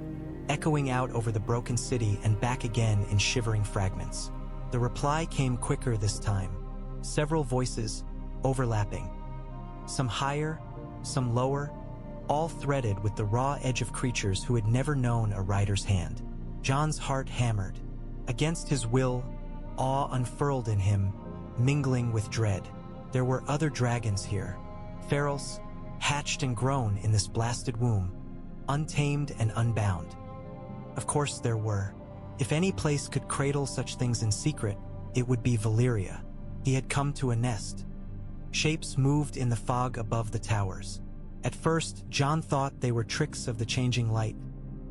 echoing out over the broken city and back again in shivering fragments. The reply came quicker this time, several voices, overlapping. Some higher, some lower, all threaded with the raw edge of creatures who had never known a rider's hand. Jon's heart hammered. Against his will, awe unfurled in him, mingling with dread. There were other dragons here, Ferals, hatched and grown in this blasted womb, untamed and unbound. Of course there were. If any place could cradle such things in secret, it would be Valyria. He had come to a nest. Shapes moved in the fog above the towers. At first, Jon thought they were tricks of the changing light,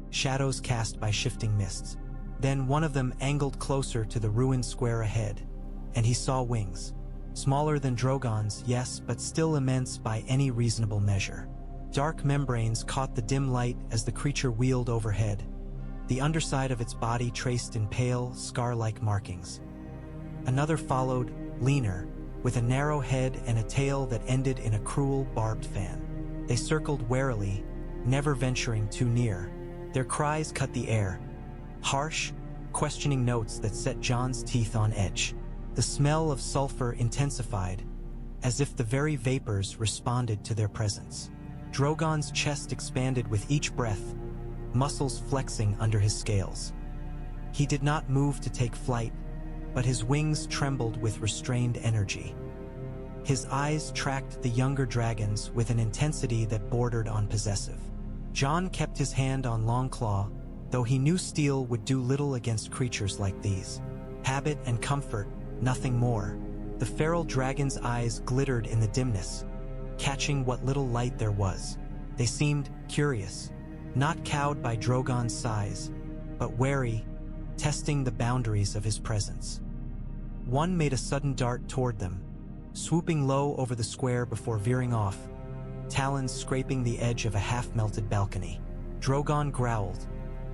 shadows cast by shifting mists. Then one of them angled closer to the ruined square ahead, and he saw wings. Smaller than Drogon's, yes, but still immense by any reasonable measure. Dark membranes caught the dim light as the creature wheeled overhead, the underside of its body traced in pale, scar-like markings. Another followed, leaner, with a narrow head and a tail that ended in a cruel, barbed fan. They circled warily, never venturing too near. Their cries cut the air, harsh, questioning notes that set Jon's teeth on edge. The smell of sulfur intensified, as if the very vapors responded to their presence. Drogon's chest expanded with each breath, muscles flexing under his scales. He did not move to take flight, but his wings trembled with restrained energy. His eyes tracked the younger dragons with an intensity that bordered on possessive. Jon kept his hand on Longclaw, though he knew steel would do little against creatures like these. Habit and comfort, nothing more. The feral dragon's eyes glittered in the dimness, catching what little light there was. They seemed curious, not cowed by Drogon's size, but wary, testing the boundaries of his presence. One made a sudden dart toward them, swooping low over the square before veering off, talons scraping the edge of a half-melted balcony. Drogon growled,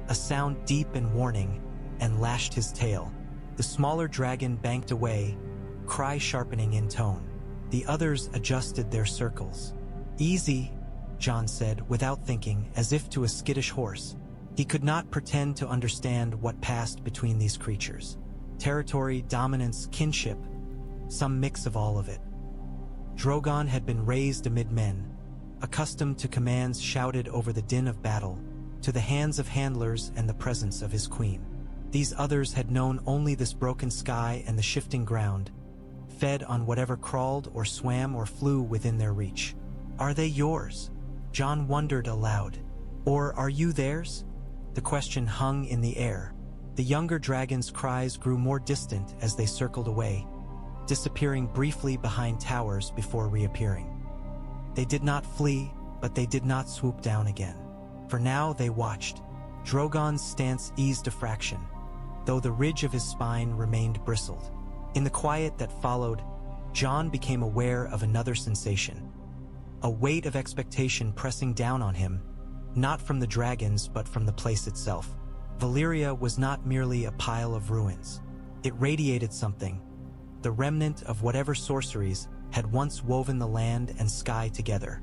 a sound deep and warning, and lashed his tail. The smaller dragon banked away, cry sharpening in tone. The others adjusted their circles. "Easy," Jon said, without thinking, as if to a skittish horse. He could not pretend to understand what passed between these creatures. Territory, dominance, kinship, some mix of all of it. Drogon had been raised amid men, accustomed to commands shouted over the din of battle, to the hands of handlers and the presence of his queen. These others had known only this broken sky and the shifting ground, fed on whatever crawled or swam or flew within their reach. "Are they yours?" Jon wondered aloud. "Or are you theirs?" The question hung in the air. The younger dragon's cries grew more distant as they circled away, disappearing briefly behind towers before reappearing. They did not flee, but they did not swoop down again. For now they watched. Drogon's stance eased a fraction, though the ridge of his spine remained bristled. In the quiet that followed, Jon became aware of another sensation, a weight of expectation pressing down on him, not from the dragons but from the place itself. Valyria was not merely a pile of ruins. It radiated something, the remnant of whatever sorceries had once woven the land and sky together.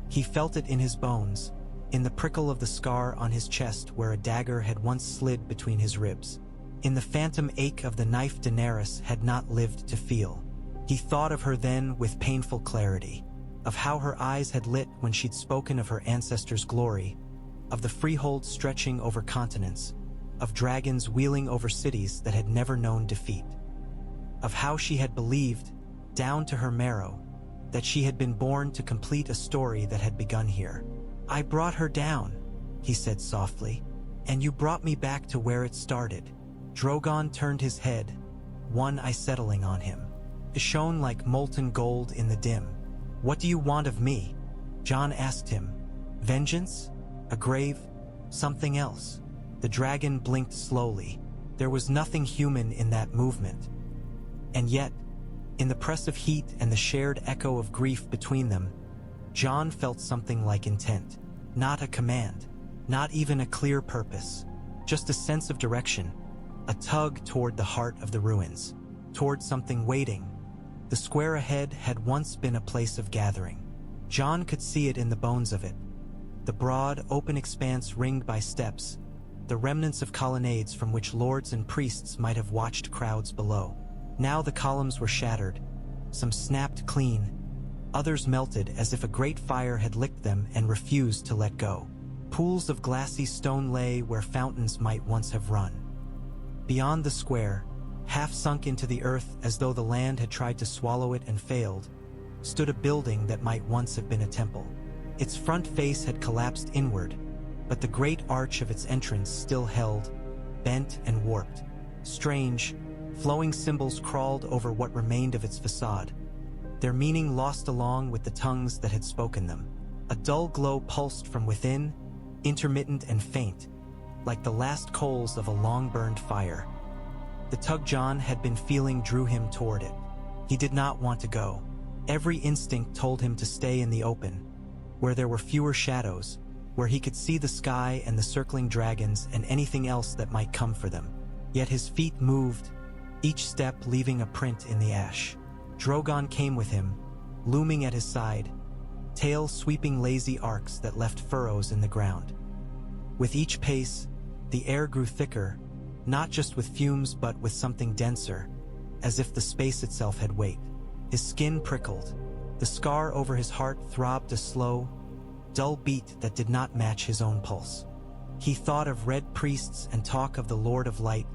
He felt it in his bones, in the prickle of the scar on his chest where a dagger had once slid between his ribs, in the phantom ache of the knife Daenerys had not lived to feel. He thought of her then with painful clarity, of how her eyes had lit when she'd spoken of her ancestors' glory, of the Freehold stretching over continents, of dragons wheeling over cities that had never known defeat, of how she had believed, down to her marrow, that she had been born to complete a story that had begun here. "I brought her down," he said softly, "and you brought me back to where it started." Drogon turned his head, one eye settling on him. It shone like molten gold in the dim. "What do you want of me?" Jon asked him. "Vengeance? A grave? Something else?" The dragon blinked slowly. There was nothing human in that movement. And yet, in the press of heat and the shared echo of grief between them, Jon felt something like intent. Not a command, not even a clear purpose, just a sense of direction, a tug toward the heart of the ruins, toward something waiting. The square ahead had once been a place of gathering. Jon could see it in the bones of it. The broad, open expanse ringed by steps, the remnants of colonnades from which lords and priests might have watched crowds below. Now the columns were shattered, some snapped clean, others melted as if a great fire had licked them and refused to let go. Pools of glassy stone lay where fountains might once have run. Beyond the square, half sunk into the earth as though the land had tried to swallow it and failed, stood a building that might once have been a temple. Its front face had collapsed inward, but the great arch of its entrance still held, bent and warped. Strange, flowing symbols crawled over what remained of its facade, their meaning lost along with the tongues that had spoken them. A dull glow pulsed from within, intermittent and faint, like the last coals of a long-burned fire. The tug Jon had been feeling drew him toward it. He did not want to go. Every instinct told him to stay in the open, where there were fewer shadows, where he could see the sky and the circling dragons and anything else that might come for them. Yet his feet moved, each step leaving a print in the ash. Drogon came with him, looming at his side, tail sweeping lazy arcs that left furrows in the ground. With each pace, the air grew thicker, not just with fumes but with something denser, as if the space itself had weight. His skin prickled. The scar over his heart throbbed a slow, dull beat that did not match his own pulse. He thought of red priests and talk of the Lord of Light,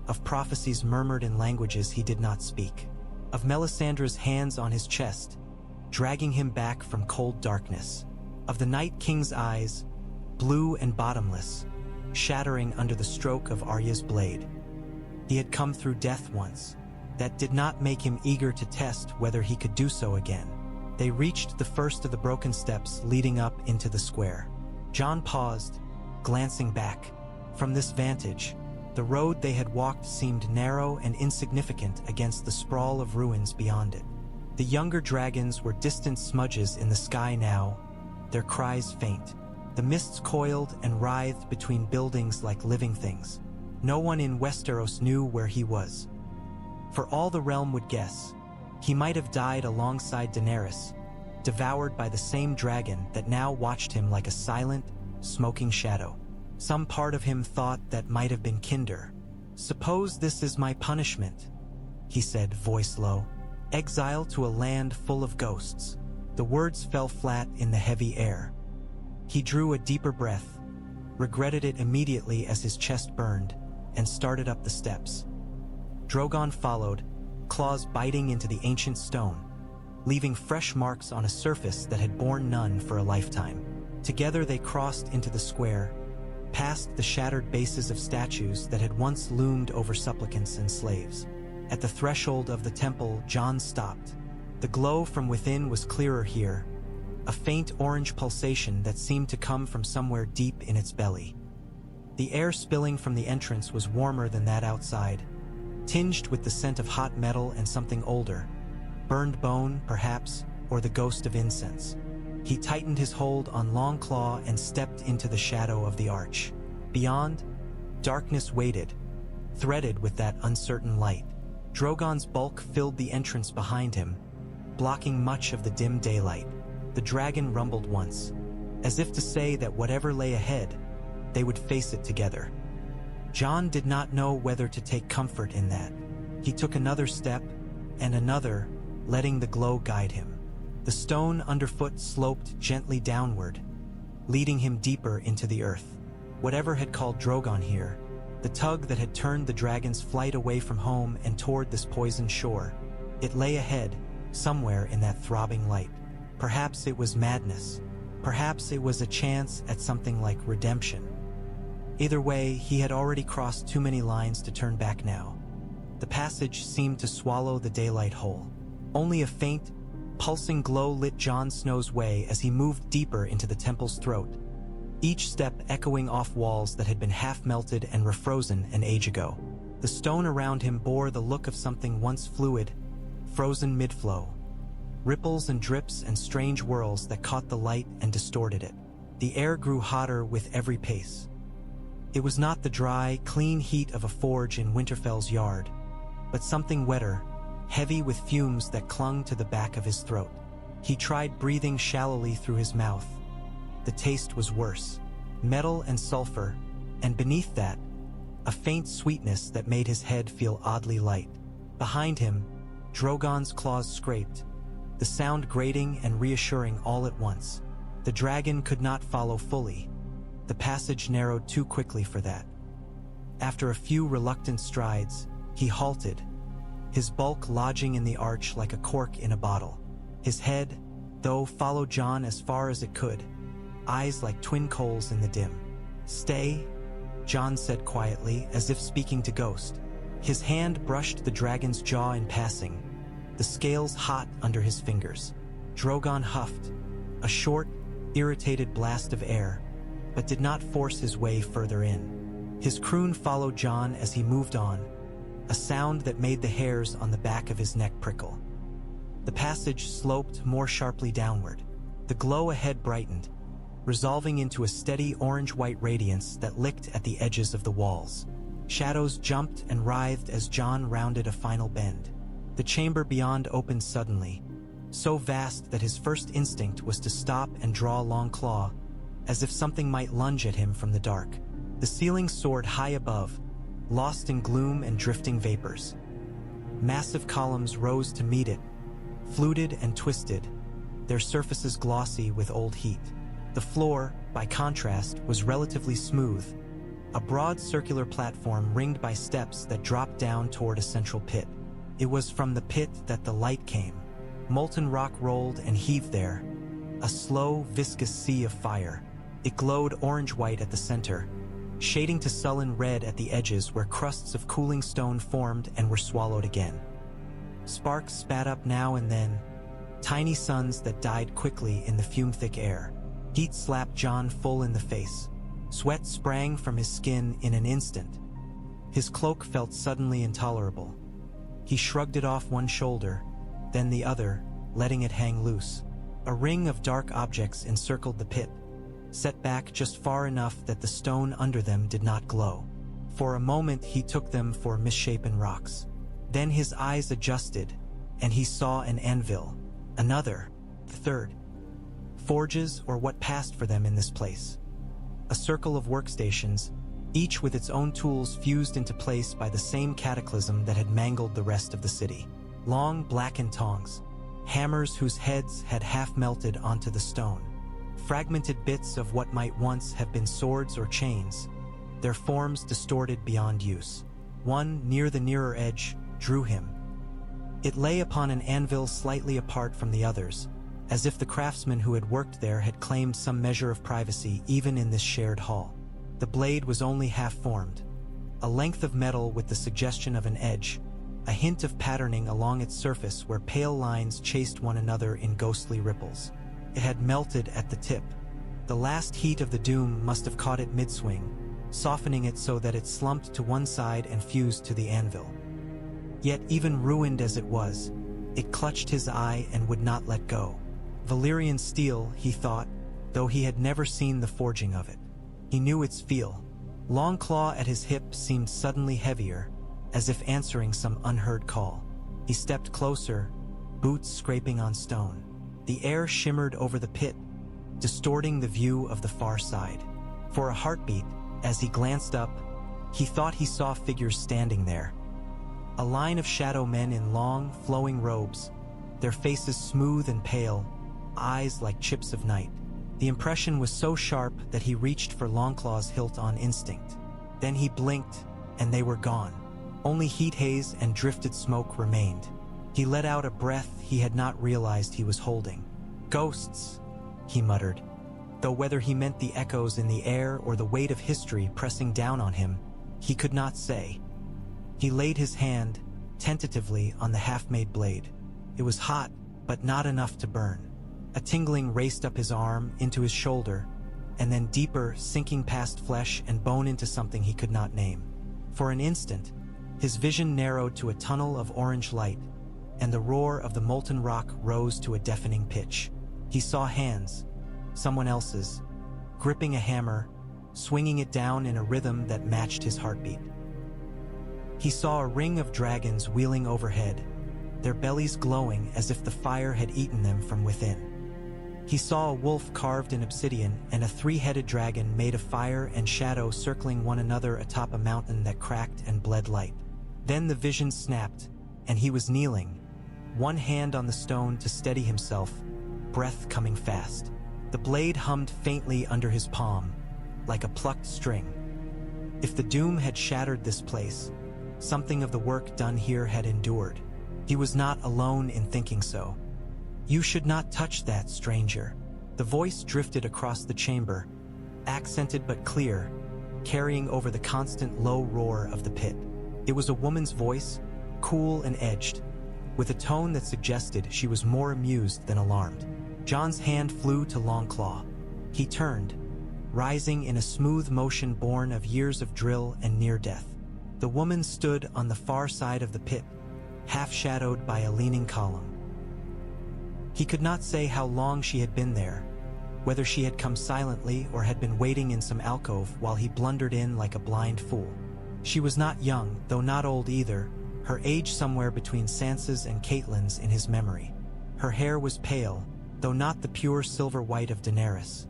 of prophecies murmured in languages he did not speak, of Melisandre's hands on his chest, dragging him back from cold darkness, of the Night King's eyes, blue and bottomless, shattering under the stroke of Arya's blade. He had come through death once. That did not make him eager to test whether he could do so again. They reached the first of the broken steps leading up into the square. Jon paused, glancing back. From this vantage, the road they had walked seemed narrow and insignificant against the sprawl of ruins beyond it. The younger dragons were distant smudges in the sky now, their cries faint. The mists coiled and writhed between buildings like living things. No one in Westeros knew where he was. For all the realm would guess, he might have died alongside Daenerys, devoured by the same dragon that now watched him like a silent, smoking shadow. Some part of him thought that might have been Kinder. "Suppose this is my punishment," he said, voice low. "Exile to a land full of ghosts." The words fell flat in the heavy air. He drew a deeper breath, regretted it immediately as his chest burned, and started up the steps. Drogon followed, claws biting into the ancient stone, leaving fresh marks on a surface that had borne none for a lifetime. Together they crossed into the square, past the shattered bases of statues that had once loomed over supplicants and slaves. At the threshold of the temple, Jon stopped. The glow from within was clearer here, a faint orange pulsation that seemed to come from somewhere deep in its belly. The air spilling from the entrance was warmer than that outside, tinged with the scent of hot metal and something older, burned bone, perhaps, or the ghost of incense. He tightened his hold on Longclaw and stepped into the shadow of the arch. Beyond, darkness waited, threaded with that uncertain light. Drogon's bulk filled the entrance behind him, blocking much of the dim daylight. The dragon rumbled once, as if to say that whatever lay ahead, they would face it together. Jon did not know whether to take comfort in that. He took another step, and another, letting the glow guide him. The stone underfoot sloped gently downward, leading him deeper into the earth. Whatever had called Drogon here, the tug that had turned the dragon's flight away from home and toward this poisoned shore, it lay ahead, somewhere in that throbbing light. Perhaps it was madness. Perhaps it was a chance at something like redemption. Either way, he had already crossed too many lines to turn back now. The passage seemed to swallow the daylight whole. Only a faint, pulsing glow lit Jon Snow's way as he moved deeper into the temple's throat, each step echoing off walls that had been half-melted and refrozen an age ago. The stone around him bore the look of something once fluid, frozen mid-flow. Ripples and drips and strange whirls that caught the light and distorted it. The air grew hotter with every pace. It was not the dry, clean heat of a forge in Winterfell's yard, but something wetter, heavy with fumes that clung to the back of his throat. He tried breathing shallowly through his mouth. The taste was worse, metal and sulfur, and beneath that, a faint sweetness that made his head feel oddly light. Behind him, Drogon's claws scraped, the sound grating and reassuring all at once. The dragon could not follow fully. The passage narrowed too quickly for that. After a few reluctant strides, he halted, his bulk lodging in the arch like a cork in a bottle. His head, though, followed Jon as far as it could, eyes like twin coals in the dim. "Stay," Jon said quietly, as if speaking to Ghost. His hand brushed the dragon's jaw in passing, the scales hot under his fingers. Drogon huffed, a short, irritated blast of air, but did not force his way further in. His croon followed Jon as he moved on, a sound that made the hairs on the back of his neck prickle. The passage sloped more sharply downward. The glow ahead brightened, resolving into a steady orange-white radiance that licked at the edges of the walls. Shadows jumped and writhed as Jon rounded a final bend. The chamber beyond opened suddenly, so vast that his first instinct was to stop and draw a long claw, as if something might lunge at him from the dark. The ceiling soared high above, lost in gloom and drifting vapors. Massive columns rose to meet it, fluted and twisted, their surfaces glossy with old heat. The floor, by contrast, was relatively smooth, a broad circular platform ringed by steps that dropped down toward a central pit. It was from the pit that the light came. Molten rock rolled and heaved there, a slow, viscous sea of fire. It glowed orange-white at the center, shading to sullen red at the edges where crusts of cooling stone formed and were swallowed again. Sparks spat up now and then, tiny suns that died quickly in the fume-thick air. Heat slapped Jon full in the face. Sweat sprang from his skin in an instant. His cloak felt suddenly intolerable. He shrugged it off one shoulder, then the other, letting it hang loose. A ring of dark objects encircled the pit, set back just far enough that the stone under them did not glow. For a moment he took them for misshapen rocks. Then his eyes adjusted, and he saw an anvil, another, the third. Forges, or what passed for them in this place. A circle of workstations, each with its own tools fused into place by the same cataclysm that had mangled the rest of the city. Long, blackened tongs, hammers whose heads had half melted onto the stone. Fragmented bits of what might once have been swords or chains, their forms distorted beyond use. One, near the nearer edge, drew him. It lay upon an anvil slightly apart from the others, as if the craftsman who had worked there had claimed some measure of privacy even in this shared hall. The blade was only half-formed, a length of metal with the suggestion of an edge, a hint of patterning along its surface where pale lines chased one another in ghostly ripples. It had melted at the tip. The last heat of the doom must have caught it mid-swing, softening it so that it slumped to one side and fused to the anvil. Yet even ruined as it was, it clutched his eye and would not let go. Valyrian steel, he thought, though he had never seen the forging of it. He knew its feel. Longclaw at his hip seemed suddenly heavier, as if answering some unheard call. He stepped closer, boots scraping on stone. The air shimmered over the pit, distorting the view of the far side. For a heartbeat, as he glanced up, he thought he saw figures standing there. A line of shadow men in long, flowing robes, their faces smooth and pale, eyes like chips of night. The impression was so sharp that he reached for Longclaw's hilt on instinct. Then he blinked, and they were gone. Only heat haze and drifted smoke remained. He let out a breath he had not realized he was holding. "Ghosts," he muttered, though whether he meant the echoes in the air or the weight of history pressing down on him, he could not say. He laid his hand, tentatively, on the half-made blade. It was hot, but not enough to burn. A tingling raced up his arm, into his shoulder, and then deeper, sinking past flesh and bone into something he could not name. For an instant, his vision narrowed to a tunnel of orange light, and the roar of the molten rock rose to a deafening pitch. He saw hands, someone else's, gripping a hammer, swinging it down in a rhythm that matched his heartbeat. He saw a ring of dragons wheeling overhead, their bellies glowing as if the fire had eaten them from within. He saw a wolf carved in obsidian and a three-headed dragon made of fire and shadow circling one another atop a mountain that cracked and bled light. Then the vision snapped, and he was kneeling, one hand on the stone to steady himself, breath coming fast. The blade hummed faintly under his palm, like a plucked string. If the doom had shattered this place, something of the work done here had endured. He was not alone in thinking so. "You should not touch that, stranger." The voice drifted across the chamber, accented but clear, carrying over the constant low roar of the pit. It was a woman's voice, cool and edged, with a tone that suggested she was more amused than alarmed. Jon's hand flew to Longclaw. He turned, rising in a smooth motion born of years of drill and near death. The woman stood on the far side of the pit, half-shadowed by a leaning column. He could not say how long she had been there, whether she had come silently or had been waiting in some alcove while he blundered in like a blind fool. She was not young, though not old either, her age somewhere between Sansa's and Catelyn's in his memory. Her hair was pale, though not the pure silver white of Daenerys.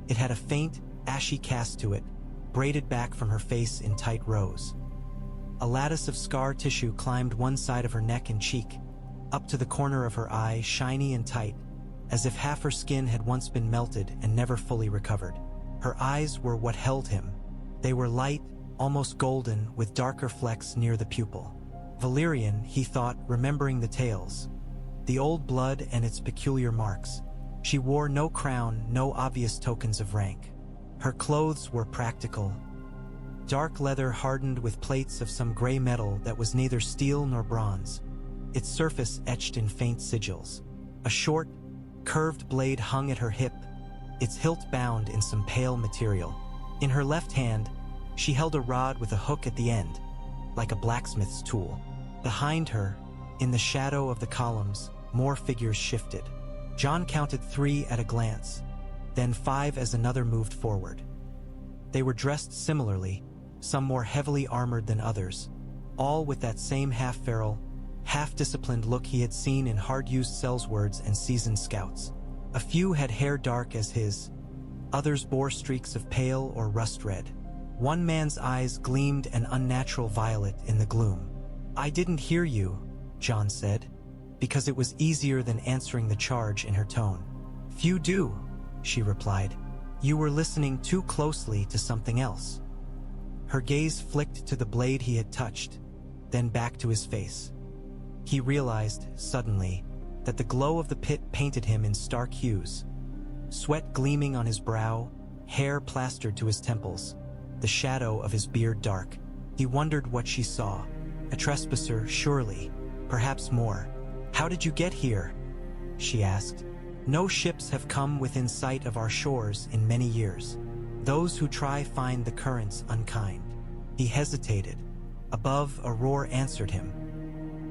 It had a faint, ashy cast to it, braided back from her face in tight rows. A lattice of scar tissue climbed one side of her neck and cheek, up to the corner of her eye, shiny and tight, as if half her skin had once been melted and never fully recovered. Her eyes were what held him. They were light, almost golden, with darker flecks near the pupil. Valyrian, he thought, remembering the tales. The old blood and its peculiar marks. She wore no crown, no obvious tokens of rank. Her clothes were practical. Dark leather hardened with plates of some gray metal that was neither steel nor bronze, its surface etched in faint sigils. A short, curved blade hung at her hip, its hilt bound in some pale material. In her left hand, she held a rod with a hook at the end, like a blacksmith's tool. Behind her, in the shadow of the columns, more figures shifted. Jon counted 3 at a glance, then 5 as another moved forward. They were dressed similarly, some more heavily armored than others, all with that same half-feral, half-disciplined look he had seen in hard-used sellswords and seasoned scouts. A few had hair dark as his, others bore streaks of pale or rust red. One man's eyes gleamed an unnatural violet in the gloom. "I didn't hear you," Jon said, because it was easier than answering the charge in her tone. "Few do," she replied. "You were listening too closely to something else." Her gaze flicked to the blade he had touched, then back to his face. He realized, suddenly, that the glow of the pit painted him in stark hues. Sweat gleaming on his brow, hair plastered to his temples, the shadow of his beard dark. He wondered what she saw. A trespasser, surely, perhaps more. "How did you get here?" she asked. "No ships have come within sight of our shores in many years. Those who try find the currents unkind." He hesitated. Above, a roar answered him.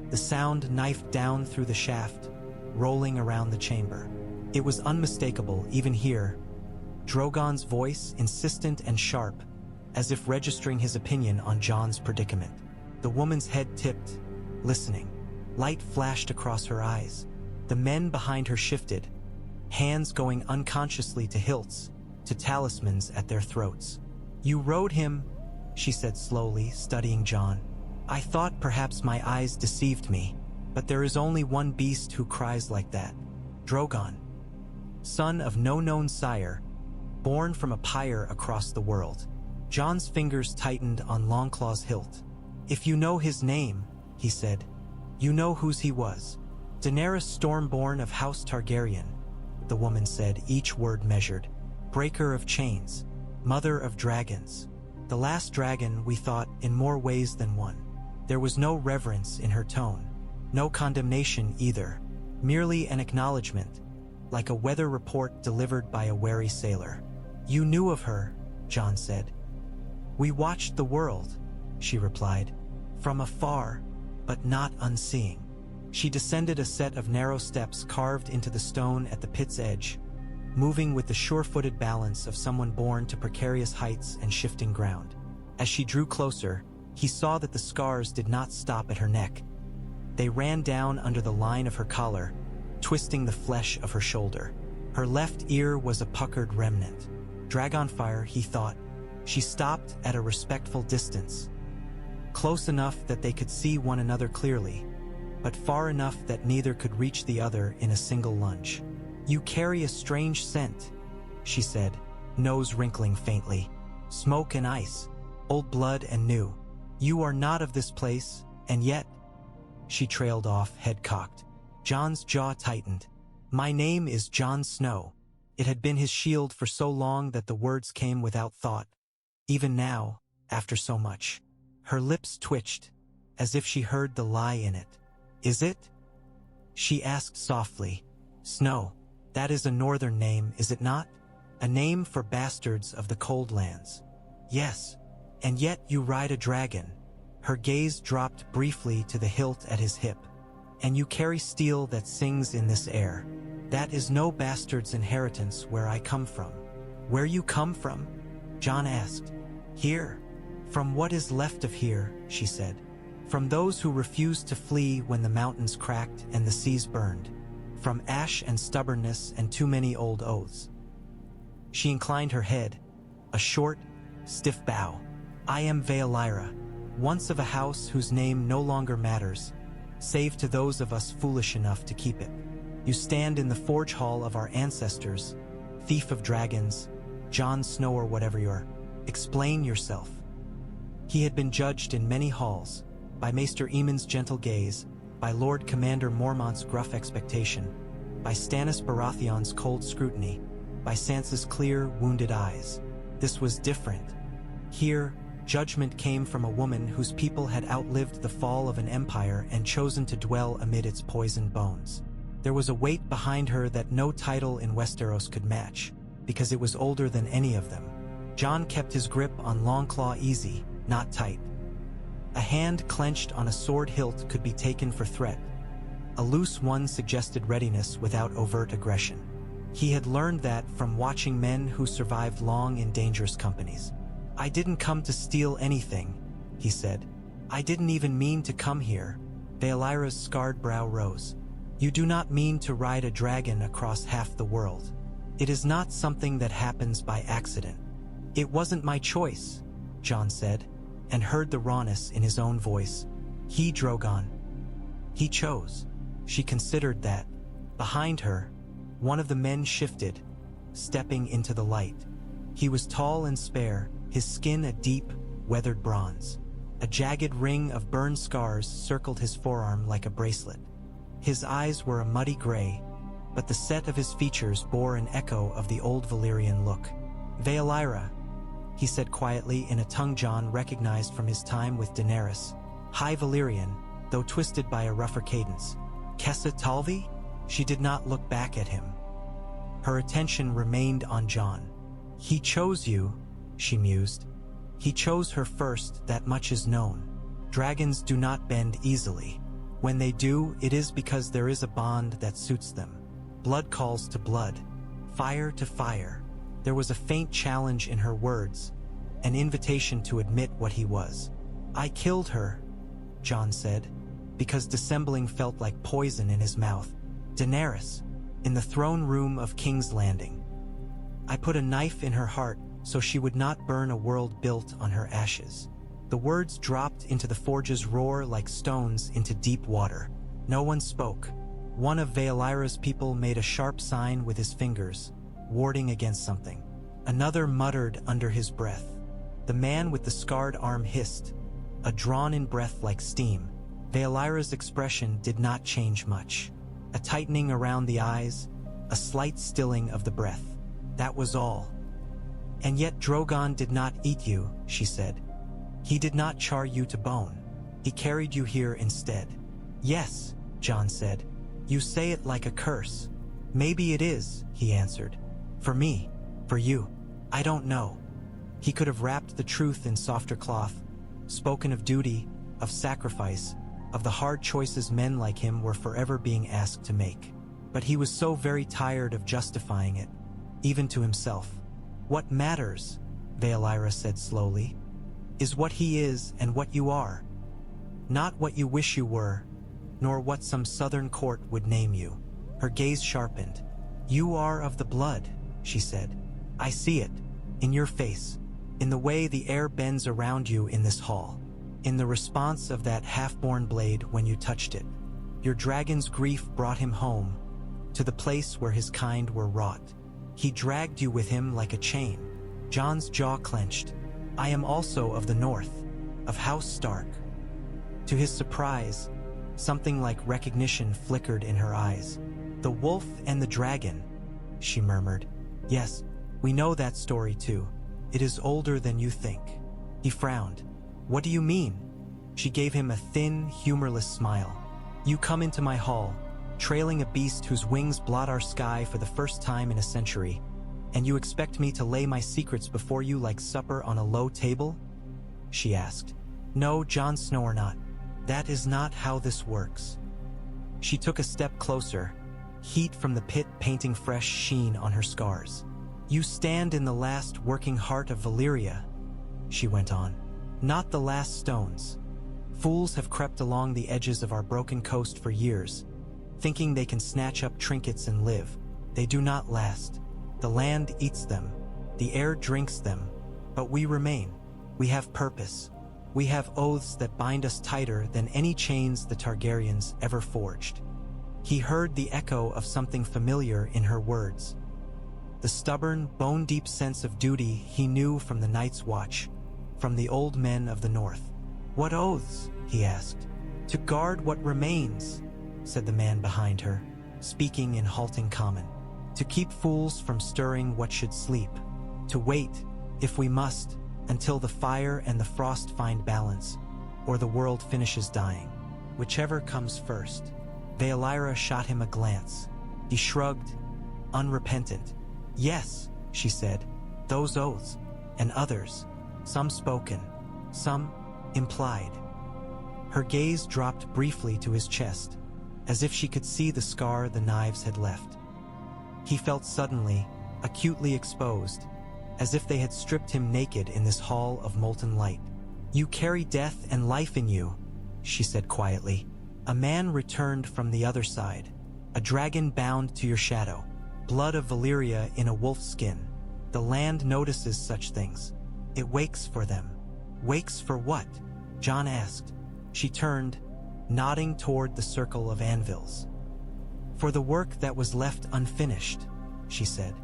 The sound knifed down through the shaft, rolling around the chamber. It was unmistakable, even here. Drogon's voice, insistent and sharp, as if registering his opinion on Jon's predicament. The woman's head tipped, listening. Light flashed across her eyes. The men behind her shifted, hands going unconsciously to hilts, to talismans at their throats. "You rode him," she said slowly, studying Jon. "I thought perhaps my eyes deceived me, but there is only one beast who cries like that. Drogon, son of no known sire, born from a pyre across the world." Jon's fingers tightened on Longclaw's hilt. "If you know his name," he said, "you know whose he was." "Daenerys Stormborn of House Targaryen," the woman said, each word measured. "Breaker of chains, mother of dragons. The last dragon, we thought, in more ways than one." There was no reverence in her tone, no condemnation either, merely an acknowledgement, like a weather report delivered by a wary sailor. "You knew of her," Jon said. "We watched the world," she replied, "from afar, but not unseeing." She descended a set of narrow steps carved into the stone at the pit's edge, moving with the sure-footed balance of someone born to precarious heights and shifting ground. As she drew closer, he saw that the scars did not stop at her neck. They ran down under the line of her collar, twisting the flesh of her shoulder. Her left ear was a puckered remnant. Dragonfire, he thought. She stopped at a respectful distance, close enough that they could see one another clearly, but far enough that neither could reach the other in a single lunge. "You carry a strange scent," she said, nose wrinkling faintly. "Smoke and ice, old blood and new. You are not of this place, and yet—" She trailed off, head cocked. Jon's jaw tightened. My name is Jon Snow. It had been his shield for so long that the words came without thought. Even now, after so much. Her lips twitched, as if she heard the lie in it. Is it? She asked softly. Snow, that is a northern name, is it not? A name for bastards of the cold lands. Yes, and yet you ride a dragon. Her gaze dropped briefly to the hilt at his hip. And you carry steel that sings in this air. That is no bastard's inheritance where I come from. Where you come from? Jon asked. Here. From what is left of here, she said. From those who refused to flee when the mountains cracked and the seas burned. From ash and stubbornness and too many old oaths. She inclined her head, a short, stiff bow. I am Vaelyra, once of a house whose name no longer matters, save to those of us foolish enough to keep it. You stand in the Forgehall of our ancestors, thief of dragons, Jon Snow or whatever you are. Explain yourself. He had been judged in many halls, by Maester Aemon's gentle gaze, by Lord Commander Mormont's gruff expectation, by Stannis Baratheon's cold scrutiny, by Sansa's clear, wounded eyes. This was different. Here, judgment came from a woman whose people had outlived the fall of an empire and chosen to dwell amid its poisoned bones. There was a weight behind her that no title in Westeros could match, because it was older than any of them. Jon kept his grip on Longclaw easy, not tight. A hand clenched on a sword hilt could be taken for threat. A loose one suggested readiness without overt aggression. He had learned that from watching men who survived long in dangerous companies. I didn't come to steal anything, he said. I didn't even mean to come here. Vaelyra's scarred brow rose. You do not mean to ride a dragon across half the world. It is not something that happens by accident. It wasn't my choice, Jon said, and heard the rawness in his own voice. He, Drogon. He chose. She considered that. Behind her, one of the men shifted, stepping into the light. He was tall and spare, his skin a deep, weathered bronze. A jagged ring of burned scars circled his forearm like a bracelet. His eyes were a muddy gray, but the set of his features bore an echo of the old Valyrian look. Vaelyra, he said quietly in a tongue Jon recognized from his time with Daenerys. High Valyrian, though twisted by a rougher cadence. Kessa Talvi? She did not look back at him. Her attention remained on Jon. He chose you, she mused. He chose her first, that much is known. Dragons do not bend easily. When they do, it is because there is a bond that suits them. Blood calls to blood, fire to fire. There was a faint challenge in her words, an invitation to admit what he was. I killed her, Jon said, because dissembling felt like poison in his mouth. Daenerys, in the throne room of King's Landing. I put a knife in her heart so she would not burn a world built on her ashes. The words dropped into the forge's roar like stones into deep water. No one spoke. One of Vaelyra's people made a sharp sign with his fingers, warding against something. Another muttered under his breath. The man with the scarred arm hissed, a drawn-in breath like steam. Vaelyra's expression did not change much. A tightening around the eyes, a slight stilling of the breath. That was all. And yet Drogon did not eat you, she said. He did not char you to bone. He carried you here instead. Yes, Jon said. You say it like a curse. Maybe it is, he answered. For me, for you, I don't know. He could have wrapped the truth in softer cloth, spoken of duty, of sacrifice, of the hard choices men like him were forever being asked to make. But he was so very tired of justifying it, even to himself. What matters, Vaelyra said slowly, is what he is and what you are. Not what you wish you were, nor what some southern court would name you. Her gaze sharpened. You are of the blood, she said. I see it, in your face, in the way the air bends around you in this hall, in the response of that half-born blade when you touched it. Your dragon's grief brought him home, to the place where his kind were wrought. He dragged you with him like a chain. Jon's jaw clenched. I am also of the north, of House Stark. To his surprise, something like recognition flickered in her eyes. The wolf and the dragon, she murmured. Yes, we know that story too. It is older than you think. He frowned. What do you mean? She gave him a thin, humorless smile. You come into my hall, trailing a beast whose wings blot our sky for the first time in a century, and you expect me to lay my secrets before you like supper on a low table? She asked. No, Jon Snow or not. That is not how this works. She took a step closer, heat from the pit painting fresh sheen on her scars. You stand in the last working heart of Valyria, she went on. Not the last stones. Fools have crept along the edges of our broken coast for years, thinking they can snatch up trinkets and live. They do not last. The land eats them, the air drinks them, but we remain. We have purpose. We have oaths that bind us tighter than any chains the Targaryens ever forged. He heard the echo of something familiar in her words. The stubborn, bone-deep sense of duty he knew from the Night's Watch, from the old men of the North. What oaths? He asked. To guard what remains, said the man behind her, speaking in halting common. To keep fools from stirring what should sleep. To wait, if we must, until the fire and the frost find balance, or the world finishes dying. Whichever comes first. Vaelyra shot him a glance. He shrugged, unrepentant. Yes, she said, those oaths, and others, some spoken, some implied. Her gaze dropped briefly to his chest, as if she could see the scar the knives had left. He felt suddenly, acutely exposed, as if they had stripped him naked in this hall of molten light. You carry death and life in you, she said quietly. A man returned from the other side, a dragon bound to your shadow, blood of Valyria in a wolf's skin. The land notices such things. It wakes for them. Wakes for what? Jon asked. She turned, nodding toward the circle of anvils. For the work that was left unfinished, she said.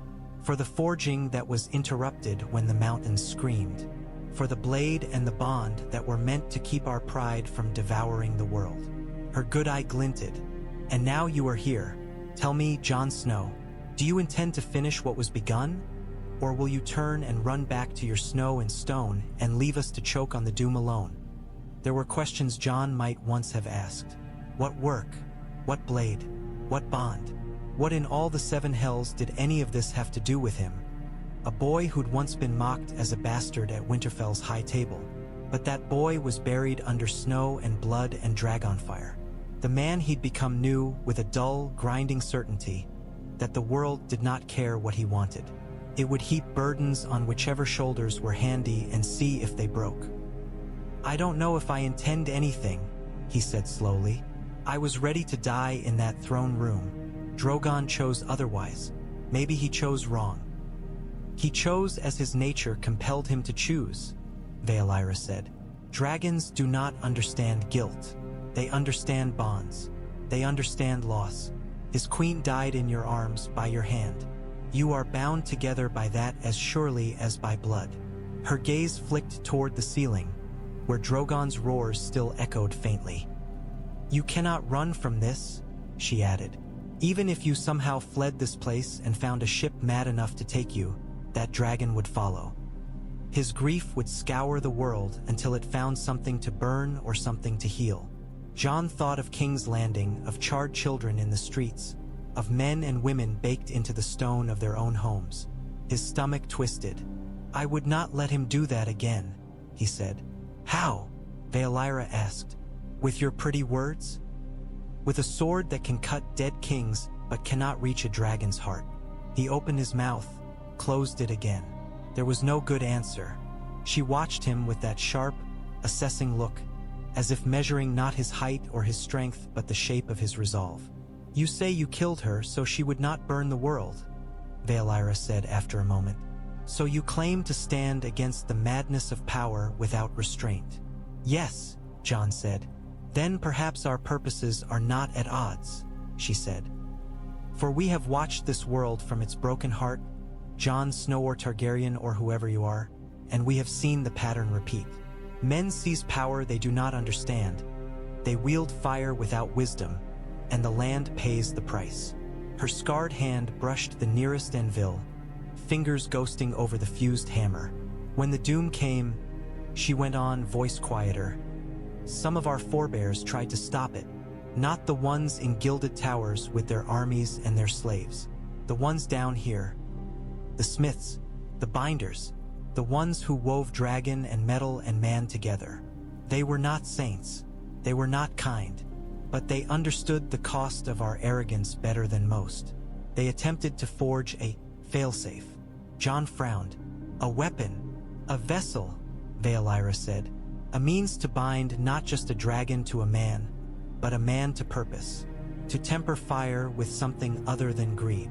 For the forging that was interrupted when the mountains screamed. For the blade and the bond that were meant to keep our pride from devouring the world. Her good eye glinted. And now you are here. Tell me, Jon Snow, do you intend to finish what was begun? Or will you turn and run back to your snow and stone and leave us to choke on the doom alone? There were questions Jon might once have asked. What work? What blade? What bond? What in all the seven hells did any of this have to do with him? A boy who'd once been mocked as a bastard at Winterfell's high table. But that boy was buried under snow and blood and dragon fire. The man he'd become knew with a dull, grinding certainty that the world did not care what he wanted. It would heap burdens on whichever shoulders were handy and see if they broke. I don't know if I intend anything, he said slowly. I was ready to die in that throne room. Drogon chose otherwise. Maybe he chose wrong. He chose as his nature compelled him to choose, Vaelyra said. Dragons do not understand guilt. They understand bonds. They understand loss. His queen died in your arms by your hand. You are bound together by that as surely as by blood. Her gaze flicked toward the ceiling, where Drogon's roars still echoed faintly. You cannot run from this, she added. Even if you somehow fled this place and found a ship mad enough to take you, that dragon would follow. His grief would scour the world until it found something to burn or something to heal. Jon thought of King's Landing, of charred children in the streets, of men and women baked into the stone of their own homes. His stomach twisted. I would not let him do that again, he said. How? Vaelyra asked. With your pretty words? With a sword that can cut dead kings but cannot reach a dragon's heart. He opened his mouth, closed it again. There was no good answer. She watched him with that sharp, assessing look, as if measuring not his height or his strength but the shape of his resolve. You say you killed her so she would not burn the world, Vaelyra said after a moment. So you claim to stand against the madness of power without restraint. Yes, Jon said. Then perhaps our purposes are not at odds, she said. For we have watched this world from its broken heart, Jon Snow or Targaryen or whoever you are, and we have seen the pattern repeat. Men seize power they do not understand. They wield fire without wisdom, and the land pays the price. Her scarred hand brushed the nearest anvil, fingers ghosting over the fused hammer. When the doom came, she went on, voice quieter. Some of our forebears tried to stop it. Not the ones in gilded towers with their armies and their slaves. The ones down here. The smiths, the binders, the ones who wove dragon and metal and man together. They were not saints. They were not kind. But they understood the cost of our arrogance better than most. They attempted to forge a failsafe. Jon frowned. A weapon, a vessel, Vaelyra said. A means to bind not just a dragon to a man, but a man to purpose. To temper fire with something other than greed.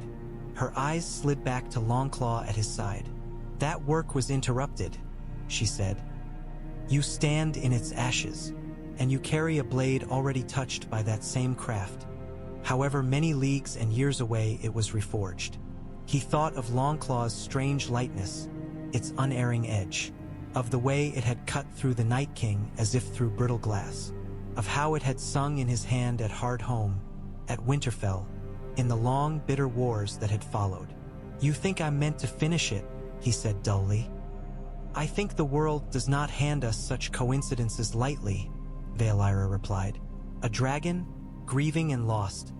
Her eyes slid back to Longclaw at his side. That work was interrupted, she said. You stand in its ashes, and you carry a blade already touched by that same craft. However many leagues and years away it was reforged. He thought of Longclaw's strange lightness, its unerring edge, of the way it had cut through the Night King as if through brittle glass, of how it had sung in his hand at Hardhome, at Winterfell, in the long, bitter wars that had followed. You think I'm meant to finish it, he said dully. I think the world does not hand us such coincidences lightly, Vaelyra replied. A dragon, grieving and lost,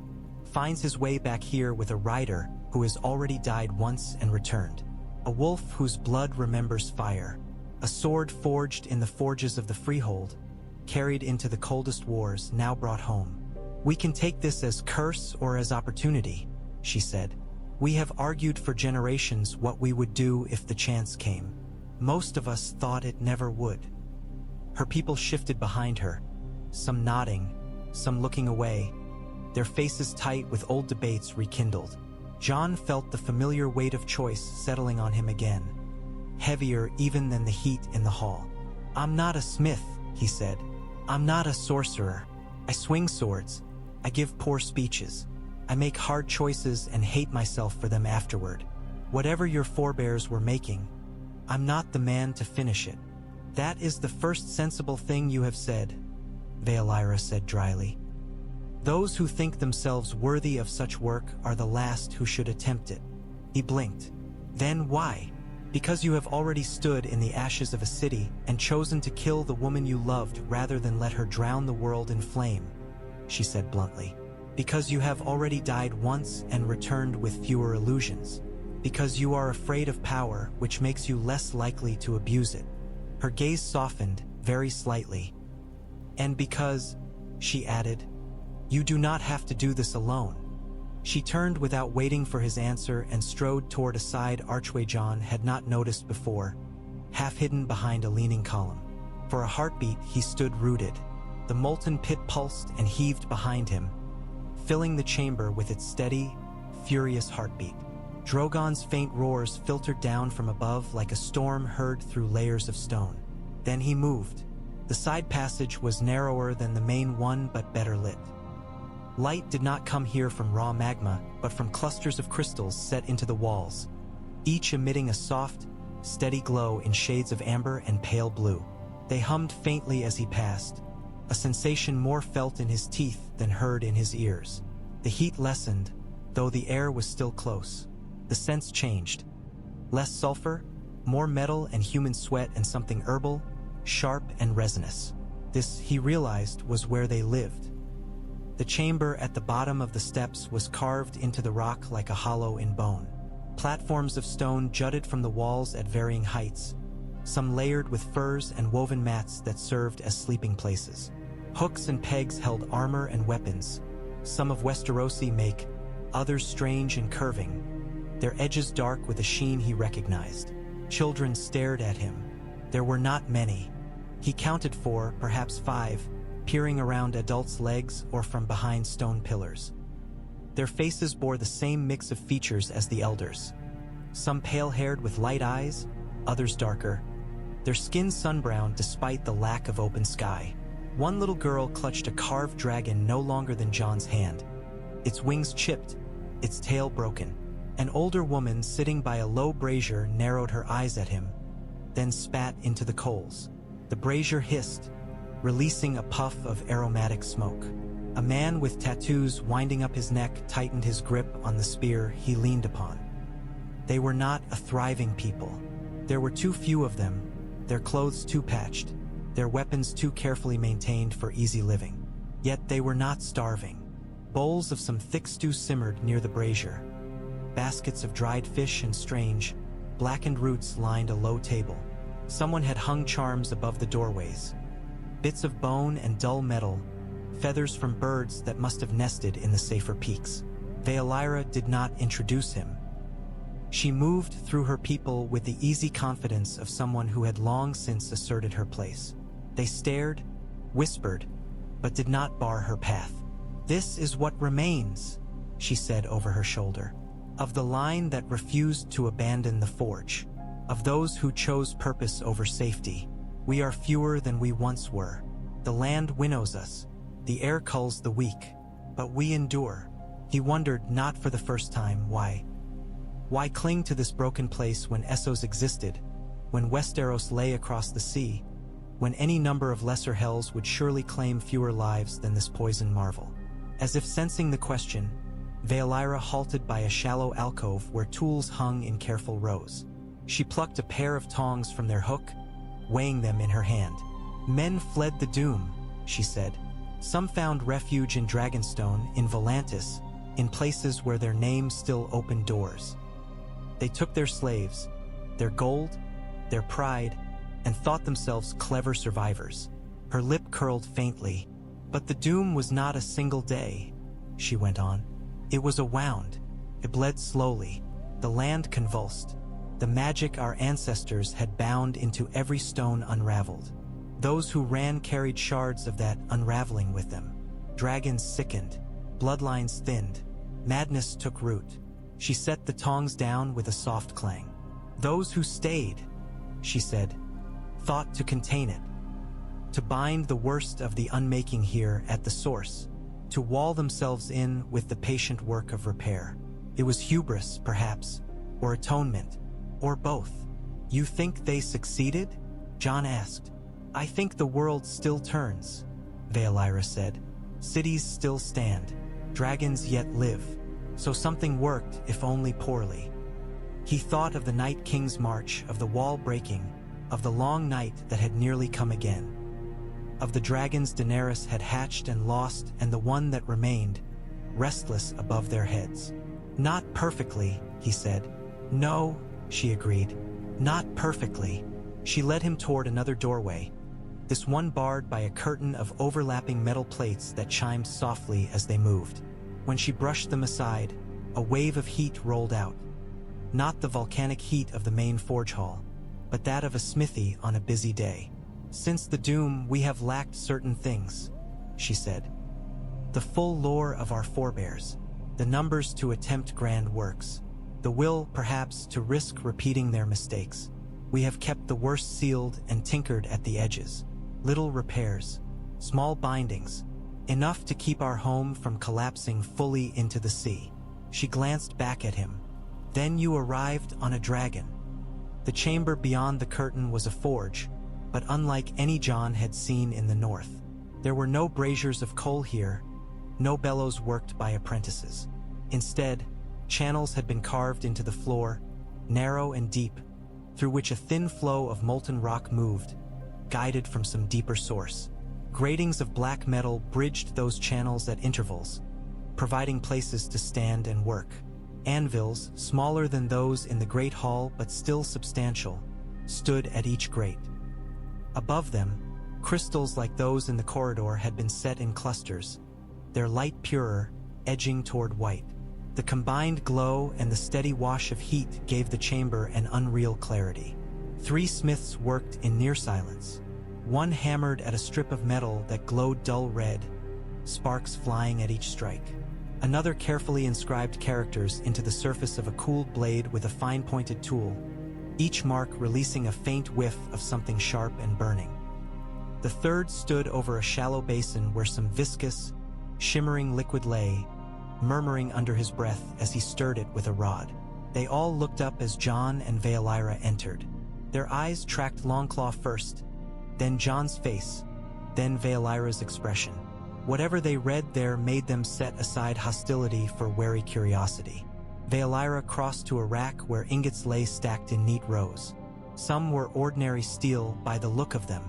finds his way back here with a rider who has already died once and returned. A wolf whose blood remembers fire. A sword forged in the forges of the Freehold, carried into the coldest wars, now brought home. We can take this as curse or as opportunity, she said. We have argued for generations what we would do if the chance came. Most of us thought it never would. Her people shifted behind her, some nodding, some looking away, their faces tight with old debates rekindled. Jon felt the familiar weight of choice settling on him again, heavier even than the heat in the hall. I'm not a smith, he said. I'm not a sorcerer. I swing swords. I give poor speeches. I make hard choices and hate myself for them afterward. Whatever your forebears were making, I'm not the man to finish it. That is the first sensible thing you have said, Vaelyra said dryly. Those who think themselves worthy of such work are the last who should attempt it. He blinked. Then why? Because you have already stood in the ashes of a city and chosen to kill the woman you loved rather than let her drown the world in flame, she said bluntly. Because you have already died once and returned with fewer illusions. Because you are afraid of power, which makes you less likely to abuse it. Her gaze softened, very slightly. And because, she added, you do not have to do this alone. She turned without waiting for his answer and strode toward a side archway Jon had not noticed before, half hidden behind a leaning column. For a heartbeat, he stood rooted. The molten pit pulsed and heaved behind him, filling the chamber with its steady, furious heartbeat. Drogon's faint roars filtered down from above like a storm heard through layers of stone. Then he moved. The side passage was narrower than the main one but better lit. Light did not come here from raw magma, but from clusters of crystals set into the walls, each emitting a soft, steady glow in shades of amber and pale blue. They hummed faintly as he passed, a sensation more felt in his teeth than heard in his ears. The heat lessened, though the air was still close. The scents changed. Less sulfur, more metal and human sweat, and something herbal, sharp and resinous. This, he realized, was where they lived. The chamber at the bottom of the steps was carved into the rock like a hollow in bone. Platforms of stone jutted from the walls at varying heights, some layered with furs and woven mats that served as sleeping places. Hooks and pegs held armor and weapons, some of Westerosi make, others strange and curving, their edges dark with a sheen he recognized. Children stared at him. There were not many. He counted 4, perhaps 5, peering around adults' legs or from behind stone pillars. Their faces bore the same mix of features as the elders. Some pale-haired with light eyes, others darker. Their skin sun-browned despite the lack of open sky. One little girl clutched a carved dragon no longer than Jon's hand, its wings chipped, its tail broken. An older woman sitting by a low brazier narrowed her eyes at him, then spat into the coals. The brazier hissed, releasing a puff of aromatic smoke. A man with tattoos winding up his neck tightened his grip on the spear he leaned upon. They were not a thriving people. There were too few of them, their clothes too patched, their weapons too carefully maintained for easy living. Yet they were not starving. Bowls of some thick stew simmered near the brazier. Baskets of dried fish and strange, blackened roots lined a low table. Someone had hung charms above the doorways. Bits of bone and dull metal, feathers from birds that must have nested in the safer peaks. Vaelyra did not introduce him. She moved through her people with the easy confidence of someone who had long since asserted her place. They stared, whispered, but did not bar her path. "This is what remains," she said over her shoulder, "of the line that refused to abandon the forge, of those who chose purpose over safety. We are fewer than we once were. The land winnows us, the air culls the weak, but we endure." He wondered, not for the first time, why. Why cling to this broken place when Essos existed, when Westeros lay across the sea, when any number of lesser hells would surely claim fewer lives than this poisoned marvel? As if sensing the question, Vaelyra halted by a shallow alcove where tools hung in careful rows. She plucked a pair of tongs from their hook, weighing them in her hand. "Men fled the doom," she said. "Some found refuge in Dragonstone, in Volantis, in places where their names still opened doors. They took their slaves, their gold, their pride, and thought themselves clever survivors." Her lip curled faintly. "But the doom was not a single day," she went on. "It was a wound. It bled slowly. The land convulsed. The magic our ancestors had bound into every stone unraveled. Those who ran carried shards of that unraveling with them. Dragons sickened. Bloodlines thinned. Madness took root." She set the tongs down with a soft clang. "Those who stayed," she said, "thought to contain it, to bind the worst of the unmaking here at the source, to wall themselves in with the patient work of repair. It was hubris, perhaps, or atonement, or both." "You think they succeeded?" Jon asked. "I think the world still turns," Vaelyra said. "Cities still stand. Dragons yet live. So something worked, if only poorly." He thought of the Night King's march, of the wall breaking, of the long night that had nearly come again, of the dragons Daenerys had hatched and lost, and the one that remained, restless above their heads. "Not perfectly," he said. "No," she agreed. "Not perfectly." She led him toward another doorway, this one barred by a curtain of overlapping metal plates that chimed softly as they moved. When she brushed them aside, a wave of heat rolled out. Not the volcanic heat of the main Forgehall, but that of a smithy on a busy day. "Since the doom, we have lacked certain things," she said. "The full lore of our forebears, the numbers to attempt grand works, the will, perhaps, to risk repeating their mistakes. We have kept the worst sealed and tinkered at the edges. Little repairs, small bindings, enough to keep our home from collapsing fully into the sea." She glanced back at him. "Then you arrived on a dragon." The chamber beyond the curtain was a forge, but unlike any Jon had seen in the north. There were no braziers of coal here, no bellows worked by apprentices. Instead, channels had been carved into the floor, narrow and deep, through which a thin flow of molten rock moved, guided from some deeper source. Gratings of black metal bridged those channels at intervals, providing places to stand and work. Anvils, smaller than those in the great hall but still substantial, stood at each grate. Above them, crystals like those in the corridor had been set in clusters, their light purer, edging toward white. The combined glow and the steady wash of heat gave the chamber an unreal clarity. 3 smiths worked in near silence. One hammered at a strip of metal that glowed dull red, sparks flying at each strike. Another carefully inscribed characters into the surface of a cooled blade with a fine-pointed tool, each mark releasing a faint whiff of something sharp and burning. The third stood over a shallow basin where some viscous, shimmering liquid lay, murmuring under his breath as he stirred it with a rod. They all looked up as Jon and Vaelyra entered. Their eyes tracked Longclaw first, then Jon's face, then Vaelyra's expression. Whatever they read there made them set aside hostility for wary curiosity. Vaelyra crossed to a rack where ingots lay stacked in neat rows. Some were ordinary steel by the look of them.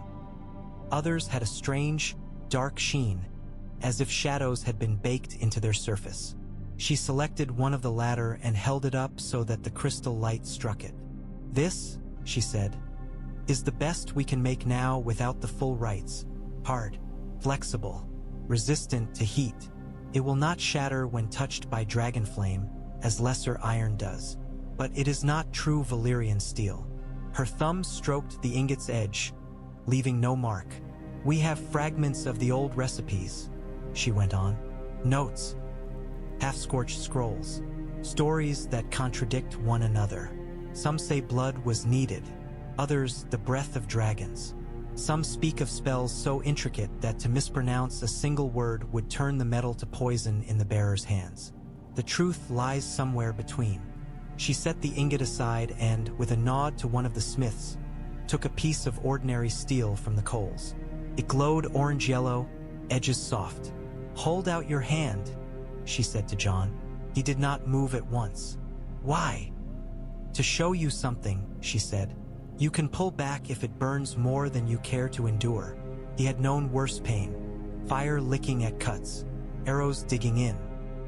Others had a strange, dark sheen, as if shadows had been baked into their surface. She selected one of the latter and held it up so that the crystal light struck it. "This," she said, "is the best we can make now without the full rites. Hard, flexible, resistant to heat. It will not shatter when touched by dragon flame, as lesser iron does. But it is not true Valyrian steel." Her thumb stroked the ingot's edge, leaving no mark. "We have fragments of the old recipes," she went on. "Notes, half-scorched scrolls, stories that contradict one another. Some say blood was needed, others the breath of dragons. Some speak of spells so intricate that to mispronounce a single word would turn the metal to poison in the bearer's hands. The truth lies somewhere between." She set the ingot aside and, with a nod to one of the smiths, took a piece of ordinary steel from the coals. It glowed orange-yellow, edges soft. "Hold out your hand," she said to Jon. He did not move at once. "Why?" "To show you something," she said. "You can pull back if it burns more than you care to endure." He had known worse pain. Fire licking at cuts, arrows digging in,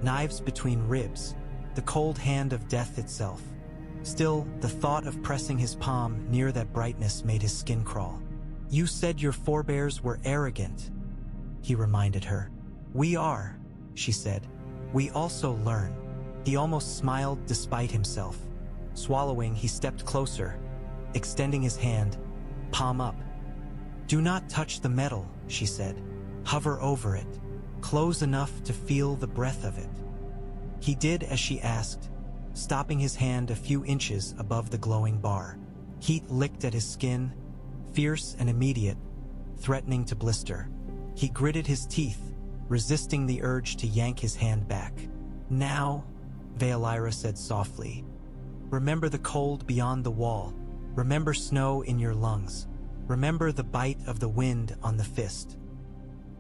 knives between ribs, the cold hand of death itself. Still, the thought of pressing his palm near that brightness made his skin crawl. "You said your forebears were arrogant," he reminded her. "We are," she said. "We also learn." He almost smiled despite himself. Swallowing, he stepped closer, extending his hand, palm up. "Do not touch the metal," she said. "Hover over it, close enough to feel the breath of it." He did as she asked, stopping his hand a few inches above the glowing bar. Heat licked at his skin, fierce and immediate, threatening to blister. He gritted his teeth, resisting the urge to yank his hand back. "Now," Vaelyra said softly, "remember the cold beyond the wall. Remember snow in your lungs. Remember the bite of the wind on the fist.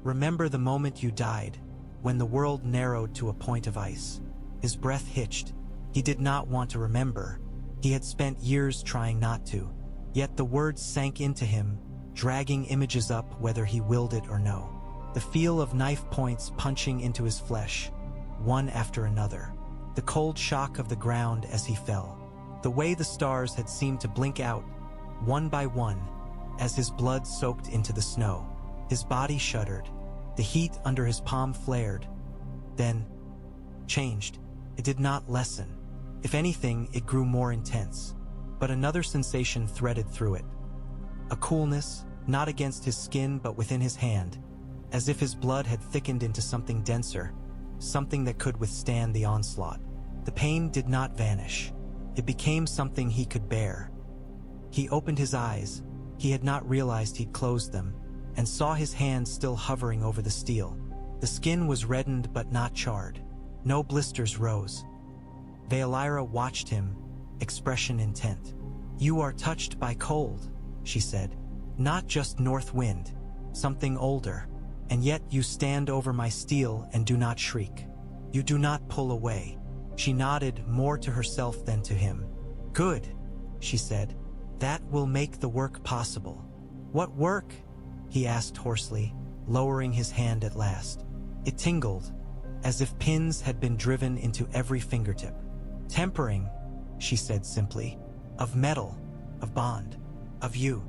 Remember the moment you died, when the world narrowed to a point of ice." His breath hitched. He did not want to remember. He had spent years trying not to. Yet the words sank into him, dragging images up whether he willed it or no. The feel of knife points punching into his flesh, one after another. The cold shock of the ground as he fell. The way the stars had seemed to blink out, one by one, as his blood soaked into the snow. His body shuddered. The heat under his palm flared, then changed. It did not lessen. If anything, it grew more intense. But another sensation threaded through it. A coolness, not against his skin but within his hand, as if his blood had thickened into something denser, something that could withstand the onslaught. The pain did not vanish. It became something he could bear. He opened his eyes. He had not realized he'd closed them, and saw his hand still hovering over the steel. The skin was reddened but not charred. No blisters rose. Vaelyra watched him, expression intent. "You are touched by cold," she said. "Not just north wind, something older. And yet you stand over my steel and do not shriek. You do not pull away." She nodded more to herself than to him. "Good," she said. "That will make the work possible." "What work?" he asked hoarsely, lowering his hand at last. It tingled, as if pins had been driven into every fingertip. "Tempering," she said simply. "Of metal, of bond, of you."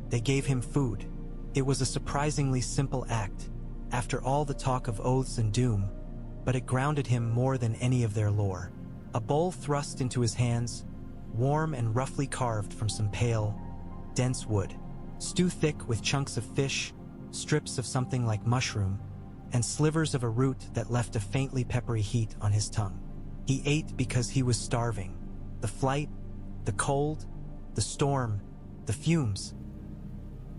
They gave him food. It was a surprisingly simple act, after all the talk of oaths and doom, but it grounded him more than any of their lore. A bowl thrust into his hands, warm and roughly carved from some pale, dense wood. Stew thick with chunks of fish, strips of something like mushroom, and slivers of a root that left a faintly peppery heat on his tongue. He ate because he was starving. The flight, the cold, the storm, the fumes.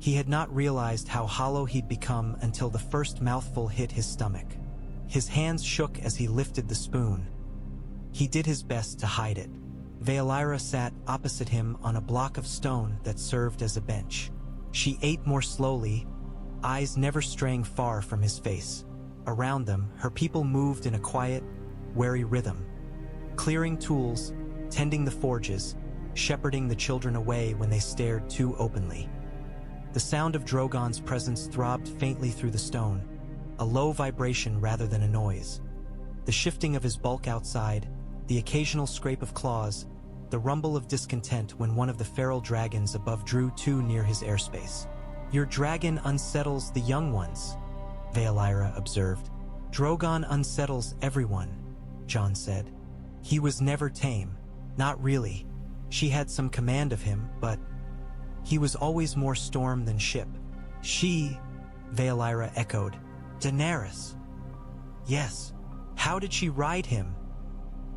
He had not realized how hollow he'd become until the first mouthful hit his stomach. His hands shook as he lifted the spoon. He did his best to hide it. Vaelyra sat opposite him on a block of stone that served as a bench. She ate more slowly, eyes never straying far from his face. Around them, her people moved in a quiet, wary rhythm, clearing tools, tending the forges, shepherding the children away when they stared too openly. The sound of Drogon's presence throbbed faintly through the stone, a low vibration rather than a noise. The shifting of his bulk outside, the occasional scrape of claws, the rumble of discontent when one of the feral dragons above drew too near his airspace. "Your dragon unsettles the young ones," Vaelyra observed. "Drogon unsettles everyone," Jon said. "He was never tame. Not really. She had some command of him, but he was always more storm than ship." "She," Vaelyra echoed. "Daenerys." "Yes. How did she ride him?"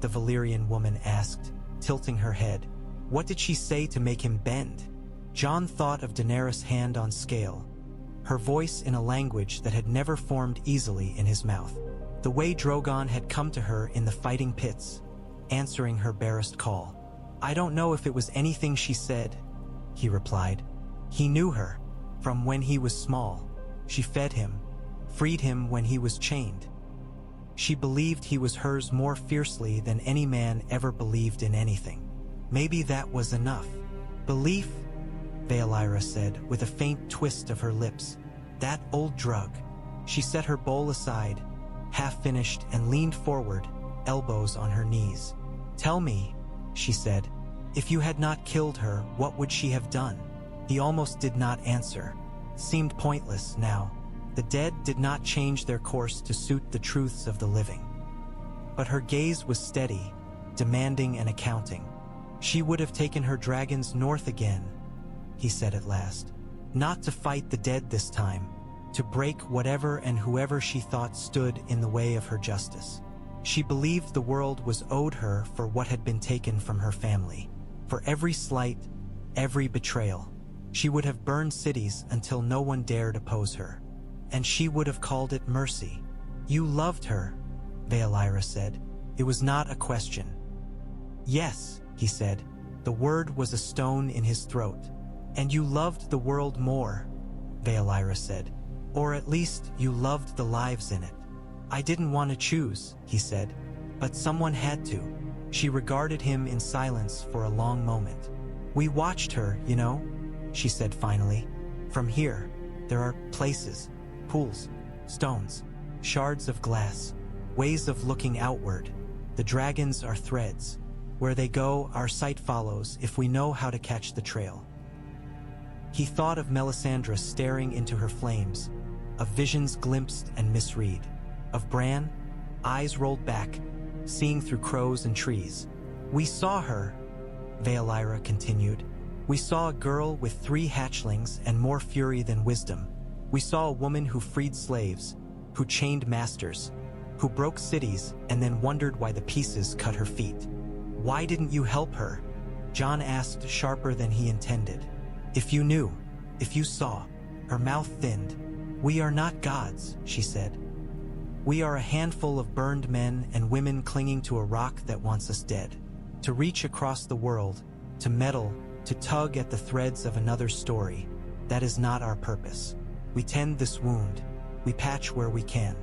the Valyrian woman asked, tilting her head. "What did she say to make him bend?" Jon thought of Daenerys' hand on scale, her voice in a language that had never formed easily in his mouth. The way Drogon had come to her in the fighting pits, answering her barest call. "I don't know if it was anything she said," he replied. "He knew her, from when he was small. She fed him, freed him when he was chained. She believed he was hers more fiercely than any man ever believed in anything. Maybe that was enough." "Belief," Vaelyra said, with a faint twist of her lips. "That old drug." She set her bowl aside, half-finished, and leaned forward, elbows on her knees. "Tell me," she said, "if you had not killed her, what would she have done?" He almost did not answer. Seemed pointless now. The dead did not change their course to suit the truths of the living. But her gaze was steady, demanding an accounting. "She would have taken her dragons north again," he said at last. "Not to fight the dead this time, to break whatever and whoever she thought stood in the way of her justice. She believed the world was owed her for what had been taken from her family, for every slight, every betrayal. She would have burned cities until no one dared oppose her. And she would have called it mercy." "You loved her," Vaelyra said. It was not a question. "Yes," he said. The word was a stone in his throat. "And you loved the world more," Vaelyra said. "Or at least you loved the lives in it." "I didn't want to choose," he said. "But someone had to." She regarded him in silence for a long moment. "We watched her, you know," she said finally. "From here, there are places, pools, stones, shards of glass, ways of looking outward. The dragons are threads. Where they go, our sight follows if we know how to catch the trail." He thought of Melisandre staring into her flames, of visions glimpsed and misread, of Bran, eyes rolled back, seeing through crows and trees. "We saw her," Vaelyra continued. "We saw a girl with 3 hatchlings and more fury than wisdom. We saw a woman who freed slaves, who chained masters, who broke cities and then wondered why the pieces cut her feet." "Why didn't you help her?" Jon asked, sharper than he intended. "If you knew, if you saw." Her mouth thinned. "We are not gods," she said. "We are a handful of burned men and women clinging to a rock that wants us dead. To reach across the world, to meddle, to tug at the threads of another story, that is not our purpose. We tend this wound. We patch where we can.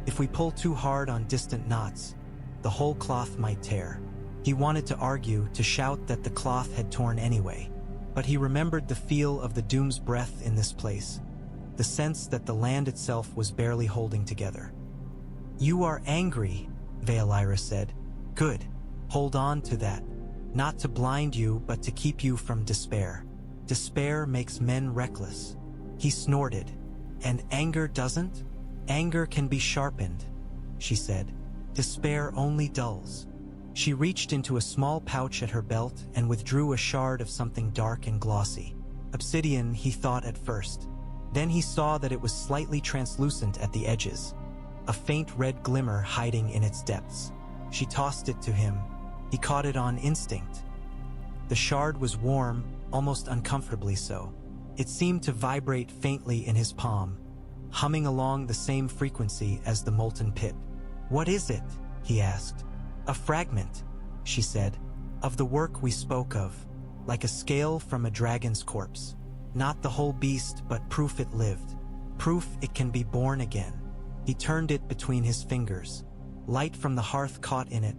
If we pull too hard on distant knots, the whole cloth might tear." He wanted to argue, to shout that the cloth had torn anyway. But he remembered the feel of the doom's breath in this place, the sense that the land itself was barely holding together. "You are angry," Vaelyra said. "Good. Hold on to that. Not to blind you, but to keep you from despair. Despair makes men reckless." He snorted. "And anger doesn't?" "Anger can be sharpened," she said. "Despair only dulls." She reached into a small pouch at her belt and withdrew a shard of something dark and glossy. Obsidian, he thought at first. Then he saw that it was slightly translucent at the edges, a faint red glimmer hiding in its depths. She tossed it to him. He caught it on instinct. The shard was warm, almost uncomfortably so. It seemed to vibrate faintly in his palm, humming along the same frequency as the molten pit. "What is it?" he asked. "A fragment," she said, "of the work we spoke of, like a scale from a dragon's corpse. Not the whole beast, but proof it lived. Proof it can be born again." He turned it between his fingers. Light from the hearth caught in it,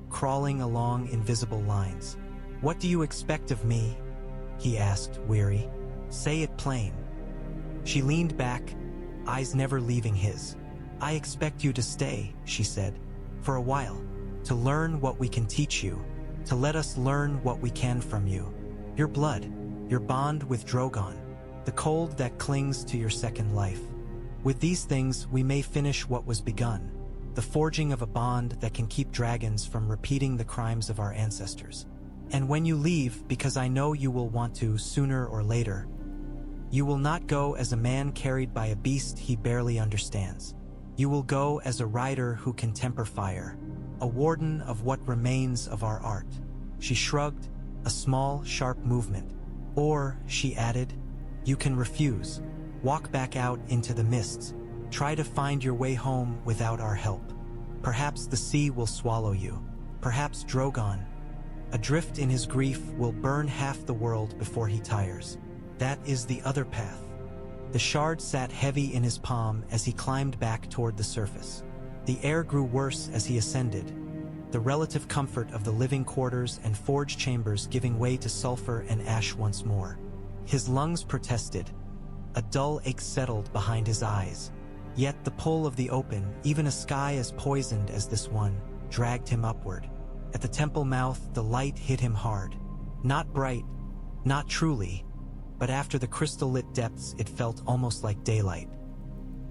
crawling along invisible lines. "What do you expect of me?" he asked, weary. "Say it plain." She leaned back, eyes never leaving his. "I expect you to stay," she said, "for a while, to learn what we can teach you, to let us learn what we can from you. Your blood, your bond with Drogon, the cold that clings to your second life. With these things we may finish what was begun, the forging of a bond that can keep dragons from repeating the crimes of our ancestors. And when you leave, because I know you will want to sooner or later, you will not go as a man carried by a beast he barely understands. You will go as a rider who can temper fire, a warden of what remains of our art." She shrugged, a small, sharp movement. "Or," she added, "you can refuse, walk back out into the mists, try to find your way home without our help. Perhaps the sea will swallow you. Perhaps Drogon, adrift in his grief, will burn half the world before he tires. That is the other path." The shard sat heavy in his palm as he climbed back toward the surface. The air grew worse as he ascended, the relative comfort of the living quarters and forge chambers giving way to sulfur and ash once more. His lungs protested. A dull ache settled behind his eyes. Yet the pull of the open, even a sky as poisoned as this one, dragged him upward. At the temple mouth, the light hit him hard. Not bright, not truly, but after the crystal-lit depths it felt almost like daylight.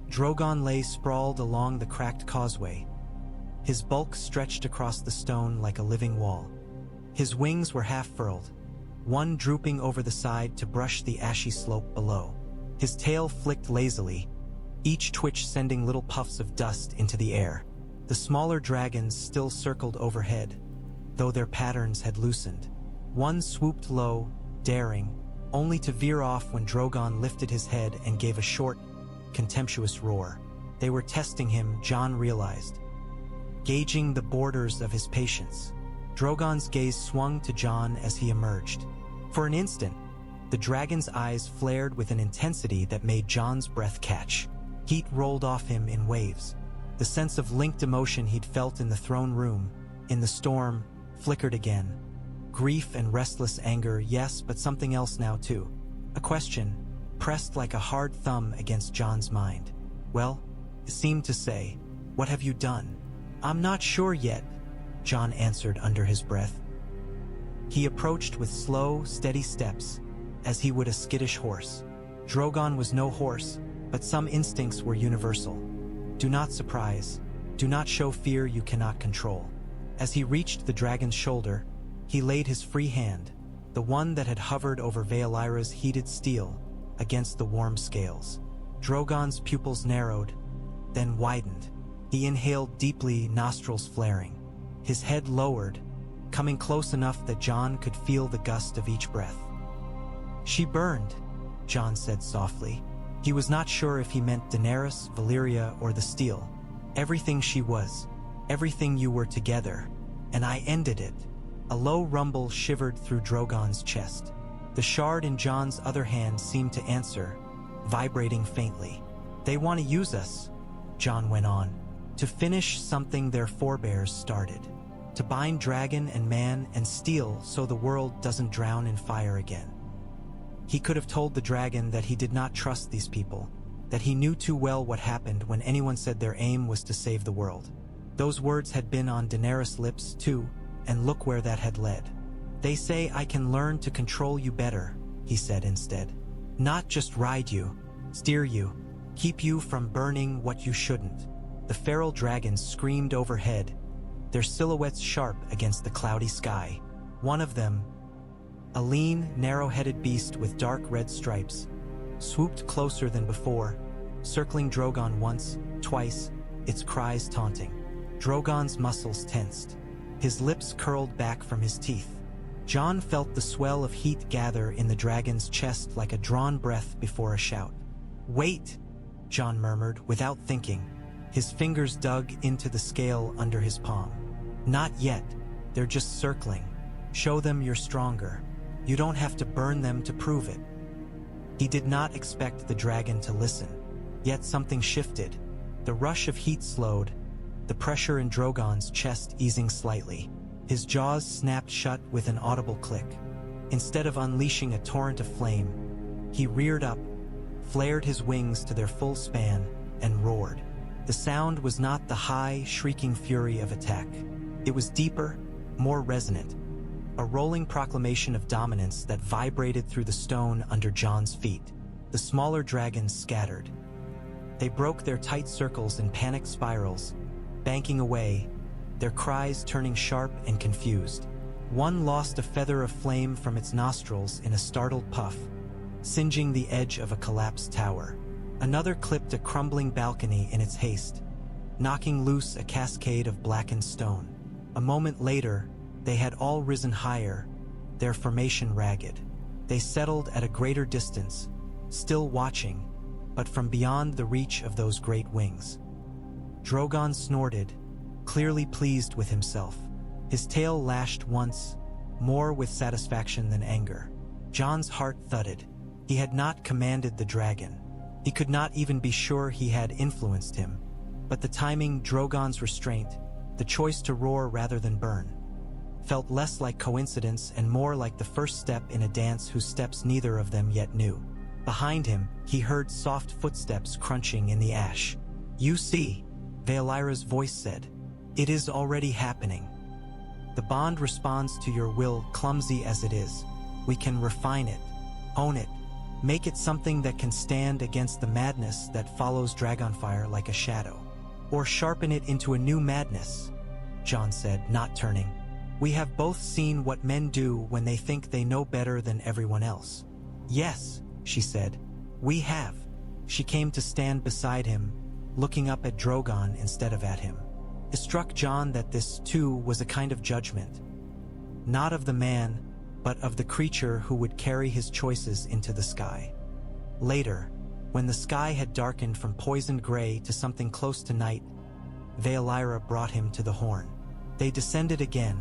Drogon lay sprawled along the cracked causeway. His bulk stretched across the stone like a living wall. His wings were half-furled, one drooping over the side to brush the ashy slope below. His tail flicked lazily, each twitch sending little puffs of dust into the air. The smaller dragons still circled overhead, though their patterns had loosened. One swooped low, daring, only to veer off when Drogon lifted his head and gave a short, contemptuous roar. They were testing him, Jon realized, gauging the borders of his patience. Drogon's gaze swung to Jon as he emerged. For an instant, the dragon's eyes flared with an intensity that made Jon's breath catch. Heat rolled off him in waves. The sense of linked emotion he'd felt in the throne room, in the storm, flickered again. Grief and restless anger, yes, but something else now too. A question, pressed like a hard thumb against Jon's mind. "Well," it seemed to say, "what have you done?" "I'm not sure yet," Jon answered under his breath. He approached with slow, steady steps, as he would a skittish horse. Drogon was no horse, but some instincts were universal. Do not surprise, do not show fear you cannot control. As he reached the dragon's shoulder, he laid his free hand, the one that had hovered over Vaelyra's heated steel, against the warm scales. Drogon's pupils narrowed, then widened. He inhaled deeply, nostrils flaring. His head lowered, coming close enough that Jon could feel the gust of each breath. "She burned," Jon said softly. He was not sure if he meant Daenerys, Valyria, or the steel. "Everything she was, everything you were together, and I ended it." A low rumble shivered through Drogon's chest. The shard in Jon's other hand seemed to answer, vibrating faintly. "They want to use us," Jon went on, "to finish something their forebears started. To bind dragon and man and steel so the world doesn't drown in fire again." He could have told the dragon that he did not trust these people, that he knew too well what happened when anyone said their aim was to save the world. Those words had been on Daenerys' lips too, and look where that had led. "They say I can learn to control you better," he said instead. "Not just ride you, steer you, keep you from burning what you shouldn't." The feral dragons screamed overhead, their silhouettes sharp against the cloudy sky. One of them, a lean, narrow-headed beast with dark red stripes, swooped closer than before, circling Drogon once, twice, its cries taunting. Drogon's muscles tensed. His lips curled back from his teeth. Jon felt the swell of heat gather in the dragon's chest like a drawn breath before a shout. "Wait," Jon murmured without thinking. His fingers dug into the scale under his palm. "Not yet. They're just circling. Show them you're stronger. You don't have to burn them to prove it." He did not expect the dragon to listen. Yet something shifted. The rush of heat slowed, the pressure in Drogon's chest easing slightly. His jaws snapped shut with an audible click. Instead of unleashing a torrent of flame, he reared up, flared his wings to their full span, and roared. The sound was not the high, shrieking fury of attack. It was deeper, more resonant, a rolling proclamation of dominance that vibrated through the stone under Jon's feet. The smaller dragons scattered. They broke their tight circles in panicked spirals, banking away, their cries turning sharp and confused. One lost a feather of flame from its nostrils in a startled puff, singeing the edge of a collapsed tower. Another clipped a crumbling balcony in its haste, knocking loose a cascade of blackened stone. A moment later, they had all risen higher, their formation ragged. They settled at a greater distance, still watching, but from beyond the reach of those great wings. Drogon snorted, clearly pleased with himself. His tail lashed once, more with satisfaction than anger. Jon's heart thudded. He had not commanded the dragon. He could not even be sure he had influenced him. But the timing, Drogon's restraint, the choice to roar rather than burn, felt less like coincidence and more like the first step in a dance whose steps neither of them yet knew. Behind him, he heard soft footsteps crunching in the ash. "You see," Vaelyra's voice said. "It is already happening. The bond responds to your will, clumsy as it is. We can refine it, hone it, make it something that can stand against the madness that follows Dragonfire like a shadow. Or sharpen it into a new madness," Jon said, not turning. "We have both seen what men do when they think they know better than everyone else." "Yes," she said, "we have." She came to stand beside him, looking up at Drogon instead of at him. It struck Jon that this, too, was a kind of judgment. Not of the man, but of the creature who would carry his choices into the sky. Later, when the sky had darkened from poisoned gray to something close to night, Vaelyra brought him to the horn. They descended again,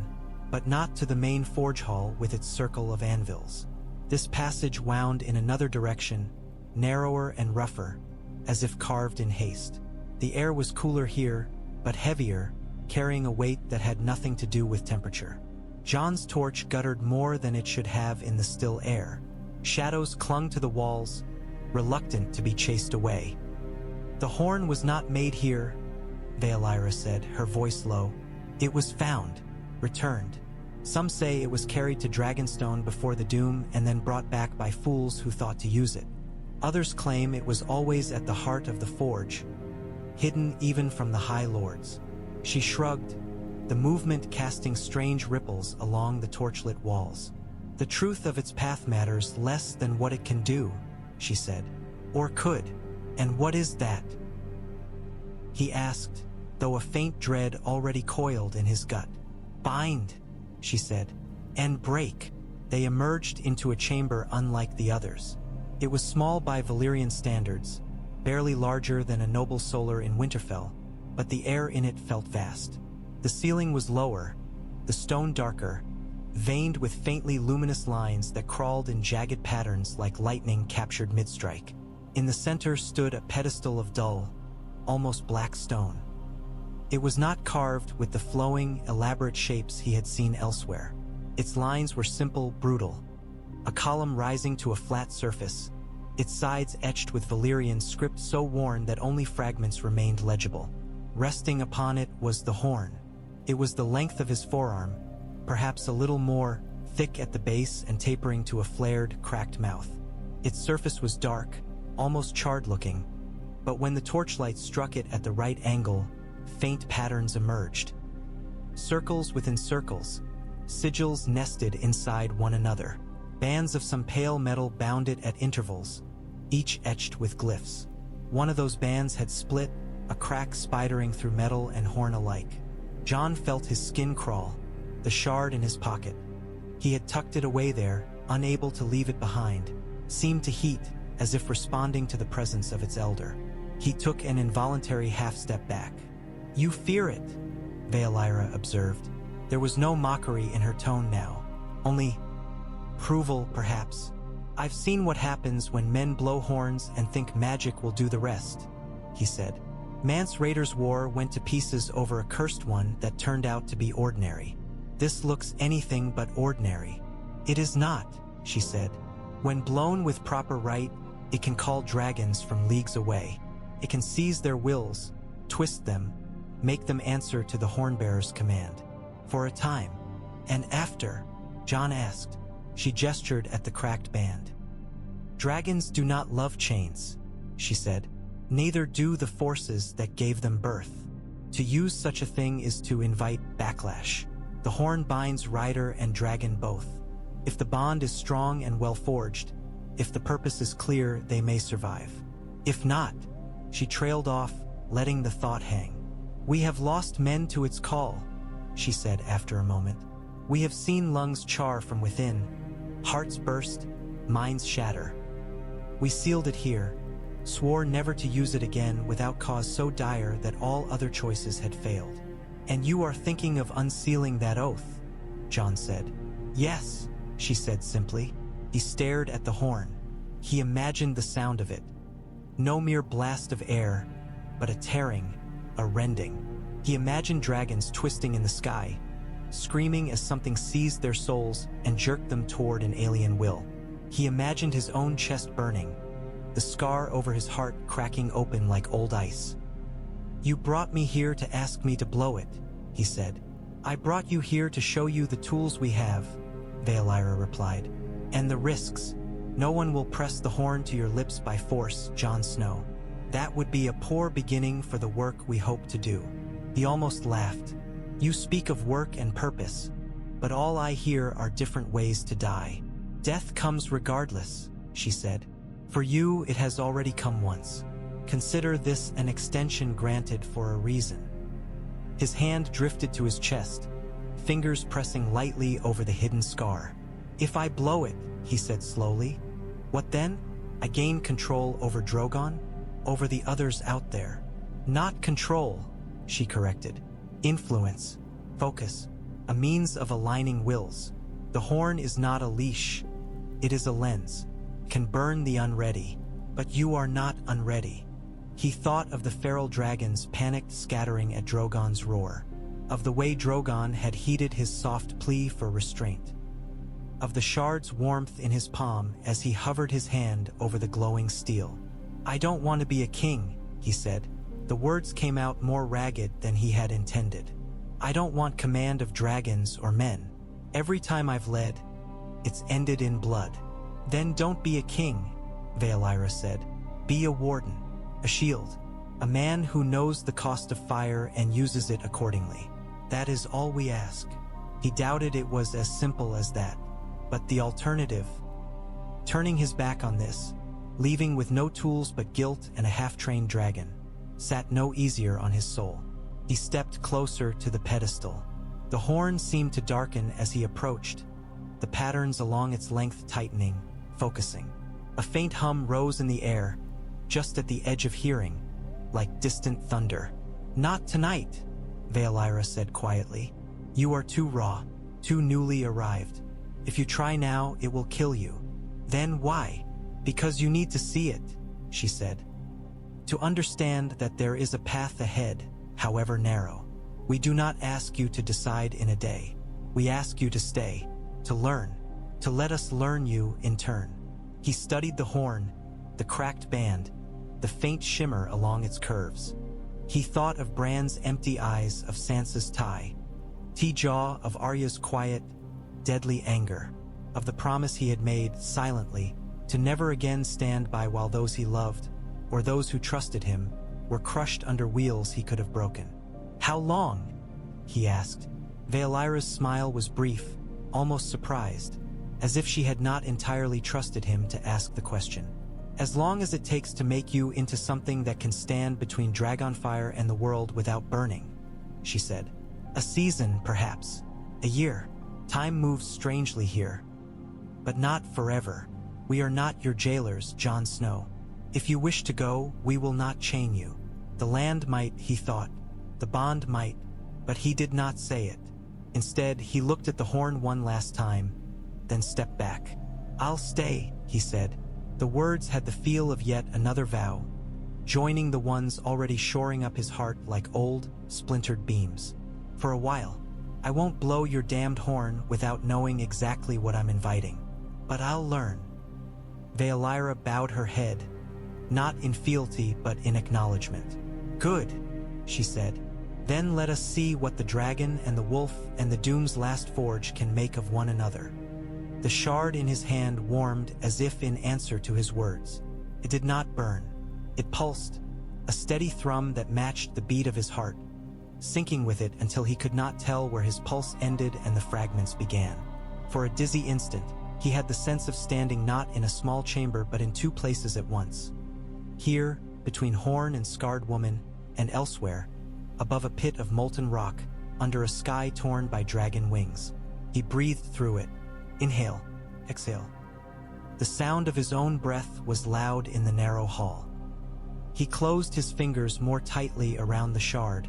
but not to the main Forgehall with its circle of anvils. This passage wound in another direction, narrower and rougher, as if carved in haste. The air was cooler here, but heavier, carrying a weight that had nothing to do with temperature. Jon's torch guttered more than it should have in the still air. Shadows clung to the walls, reluctant to be chased away. "The horn was not made here," Vaelyra said, her voice low. "It was found, returned. Some say it was carried to Dragonstone before the Doom and then brought back by fools who thought to use it. Others claim it was always at the heart of the forge, hidden even from the High Lords." She shrugged, the movement casting strange ripples along the torchlit walls. "The truth of its path matters less than what it can do," she said. "Or could. And what is that?" he asked, though a faint dread already coiled in his gut. "Bind," she said, "and break." They emerged into a chamber unlike the others. It was small by Valyrian standards, barely larger than a noble solar in Winterfell, but the air in it felt vast. The ceiling was lower, the stone darker, veined with faintly luminous lines that crawled in jagged patterns like lightning captured mid-strike. In the center stood a pedestal of dull, almost black stone. It was not carved with the flowing, elaborate shapes he had seen elsewhere. Its lines were simple, brutal, a column rising to a flat surface, its sides etched with Valyrian script so worn that only fragments remained legible. Resting upon it was the horn. It was the length of his forearm, perhaps a little more, thick at the base and tapering to a flared, cracked mouth. Its surface was dark, almost charred-looking, but when the torchlight struck it at the right angle, faint patterns emerged. Circles within circles, sigils nested inside one another. Bands of some pale metal bound it at intervals, each etched with glyphs. One of those bands had split, a crack spidering through metal and horn alike. Jon felt his skin crawl, the shard in his pocket. He had tucked it away there, unable to leave it behind, seemed to heat, as if responding to the presence of its elder. He took an involuntary half-step back. "You fear it," Vaelyra observed. There was no mockery in her tone now, only approval, perhaps. "I've seen what happens when men blow horns and think magic will do the rest," he said. Mance Rayder's war went to pieces over a cursed one that turned out to be ordinary. This looks anything but ordinary. It is not, she said. When blown with proper rite, it can call dragons from leagues away. It can seize their wills, twist them, make them answer to the Hornbearer's command. For a time. And after? Jon asked. She gestured at the cracked band. Dragons do not love chains, she said. Neither do the forces that gave them birth. To use such a thing is to invite backlash. The horn binds rider and dragon both. If the bond is strong and well forged, if the purpose is clear, they may survive. If not, she trailed off, letting the thought hang. We have lost men to its call, she said after a moment. We have seen lungs char from within, hearts burst, minds shatter. We sealed it here, swore never to use it again without cause so dire that all other choices had failed. And you are thinking of unsealing that oath, Jon said. Yes, she said simply. He stared at the horn. He imagined the sound of it. No mere blast of air, but a tearing, a rending. He imagined dragons twisting in the sky, screaming as something seized their souls and jerked them toward an alien will. He imagined his own chest burning, the scar over his heart cracking open like old ice. You brought me here to ask me to blow it, he said. I brought you here to show you the tools we have, Vaelyra replied. And the risks. No one will press the horn to your lips by force, Jon Snow. That would be a poor beginning for the work we hope to do. He almost laughed. You speak of work and purpose, but all I hear are different ways to die. Death comes regardless, she said. For you, it has already come once. Consider this an extension granted for a reason. His hand drifted to his chest, fingers pressing lightly over the hidden scar. If I blow it, he said slowly, what then? I gain control over Drogon, over the others out there. Not control, she corrected. Influence, focus, a means of aligning wills. The horn is not a leash. It is a lens, can burn the unready, but you are not unready. He thought of the feral dragons panicked scattering at Drogon's roar, of the way Drogon had heeded his soft plea for restraint, of the shard's warmth in his palm as he hovered his hand over the glowing steel. I don't want to be a king, he said. The words came out more ragged than he had intended. I don't want command of dragons or men. Every time I've led, it's ended in blood. Then don't be a king, Vaelyra said. Be a warden, a shield, a man who knows the cost of fire and uses it accordingly. That is all we ask. He doubted it was as simple as that. But the alternative, turning his back on this, leaving with no tools but guilt and a half-trained dragon, sat no easier on his soul. He stepped closer to the pedestal. The horn seemed to darken as he approached, the patterns along its length tightening, focusing. A faint hum rose in the air, just at the edge of hearing, like distant thunder. Not tonight, Vaelyra said quietly. You are too raw, too newly arrived. If you try now, it will kill you. Then why? Because you need to see it, she said. To understand that there is a path ahead, however narrow. We do not ask you to decide in a day. We ask you to stay, to learn, to let us learn you in turn. He studied the horn, the cracked band, the faint shimmer along its curves. He thought of Bran's empty eyes, of Sansa's tie, T-jaw of Arya's quiet, deadly anger, of the promise he had made silently to never again stand by while those he loved, or those who trusted him, were crushed under wheels he could have broken. How long? He asked. Vaelyra's smile was brief, almost surprised, as if she had not entirely trusted him to ask the question. As long as it takes to make you into something that can stand between Dragonfire and the world without burning, she said. A season, perhaps. A year. Time moves strangely here. But not forever. We are not your jailers, Jon Snow. If you wish to go, we will not chain you. The land might, he thought. The bond might, but he did not say it. Instead, he looked at the horn one last time, then stepped back. I'll stay, he said. The words had the feel of yet another vow. joining the ones already shoring up his heart like old, splintered beams. For a while, I won't blow your damned horn without knowing exactly what I'm inviting. But I'll learn. Vaelyra bowed her head, not in fealty but in acknowledgement. Good, she said. Then let us see what the dragon and the wolf and the Doom's last forge can make of one another. The shard in his hand warmed as if in answer to his words. It did not burn. It pulsed, a steady thrum that matched the beat of his heart, sinking with it until he could not tell where his pulse ended and the fragments began. For a dizzy instant, he had the sense of standing not in a small chamber but in two places at once. Here, between horn and scarred woman, and elsewhere, above a pit of molten rock, under a sky torn by dragon wings. He breathed through it. Inhale, exhale. The sound of his own breath was loud in the narrow hall. He closed his fingers more tightly around the shard,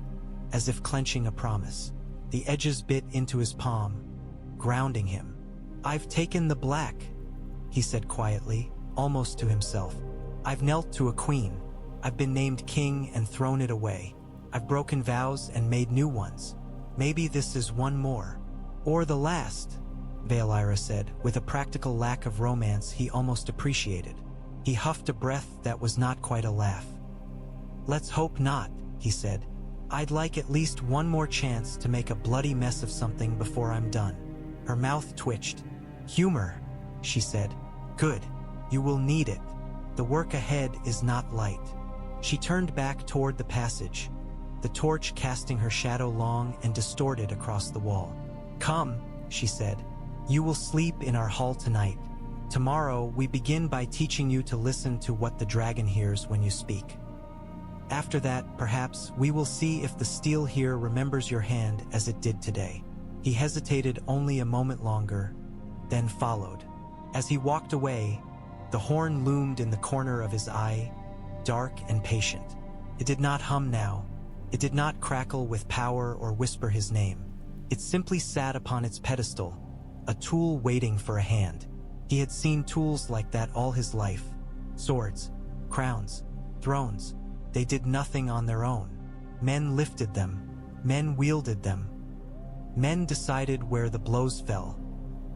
as if clenching a promise. The edges bit into his palm, grounding him. I've taken the black, he said quietly, almost to himself. I've knelt to a queen. I've been named king and thrown it away. I've broken vows and made new ones. Maybe this is one more. Or the last, Vaelyra said, with a practical lack of romance he almost appreciated. He huffed a breath that was not quite a laugh. Let's hope not, he said. I'd like at least one more chance to make a bloody mess of something before I'm done. Her mouth twitched. Humor, she said. Good. You will need it. The work ahead is not light. She turned back toward the passage, the torch casting her shadow long and distorted across the wall. Come, she said. You will sleep in our hall tonight. Tomorrow we begin by teaching you to listen to what the dragon hears when you speak. After that, perhaps, we will see if the steel here remembers your hand as it did today. He hesitated only a moment longer, then followed. As he walked away, the horn loomed in the corner of his eye, dark and patient. It did not hum now. It did not crackle with power or whisper his name. It simply sat upon its pedestal, a tool waiting for a hand. He had seen tools like that all his life. Swords, crowns, thrones. They did nothing on their own. Men lifted them. Men wielded them. Men decided where the blows fell.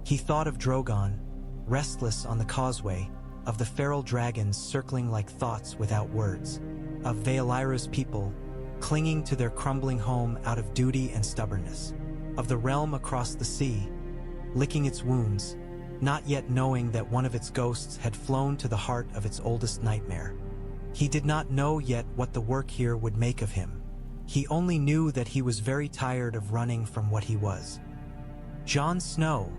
He thought of Drogon, restless on the causeway, of the feral dragons circling like thoughts without words, of Vaelyra's people, clinging to their crumbling home out of duty and stubbornness, of the realm across the sea, licking its wounds, not yet knowing that one of its ghosts had flown to the heart of its oldest nightmare. He did not know yet what the work here would make of him. He only knew that he was very tired of running from what he was. Jon Snow,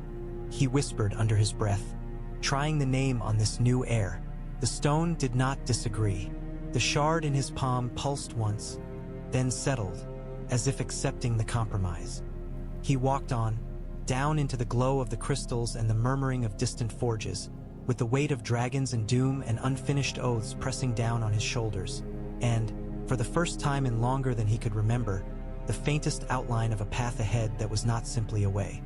he whispered under his breath, trying the name on this new air. The stone did not disagree. The shard in his palm pulsed once, then settled, as if accepting the compromise. He walked on, down into the glow of the crystals and the murmuring of distant forges, with the weight of dragons and doom and unfinished oaths pressing down on his shoulders, and, for the first time in longer than he could remember, the faintest outline of a path ahead that was not simply a way.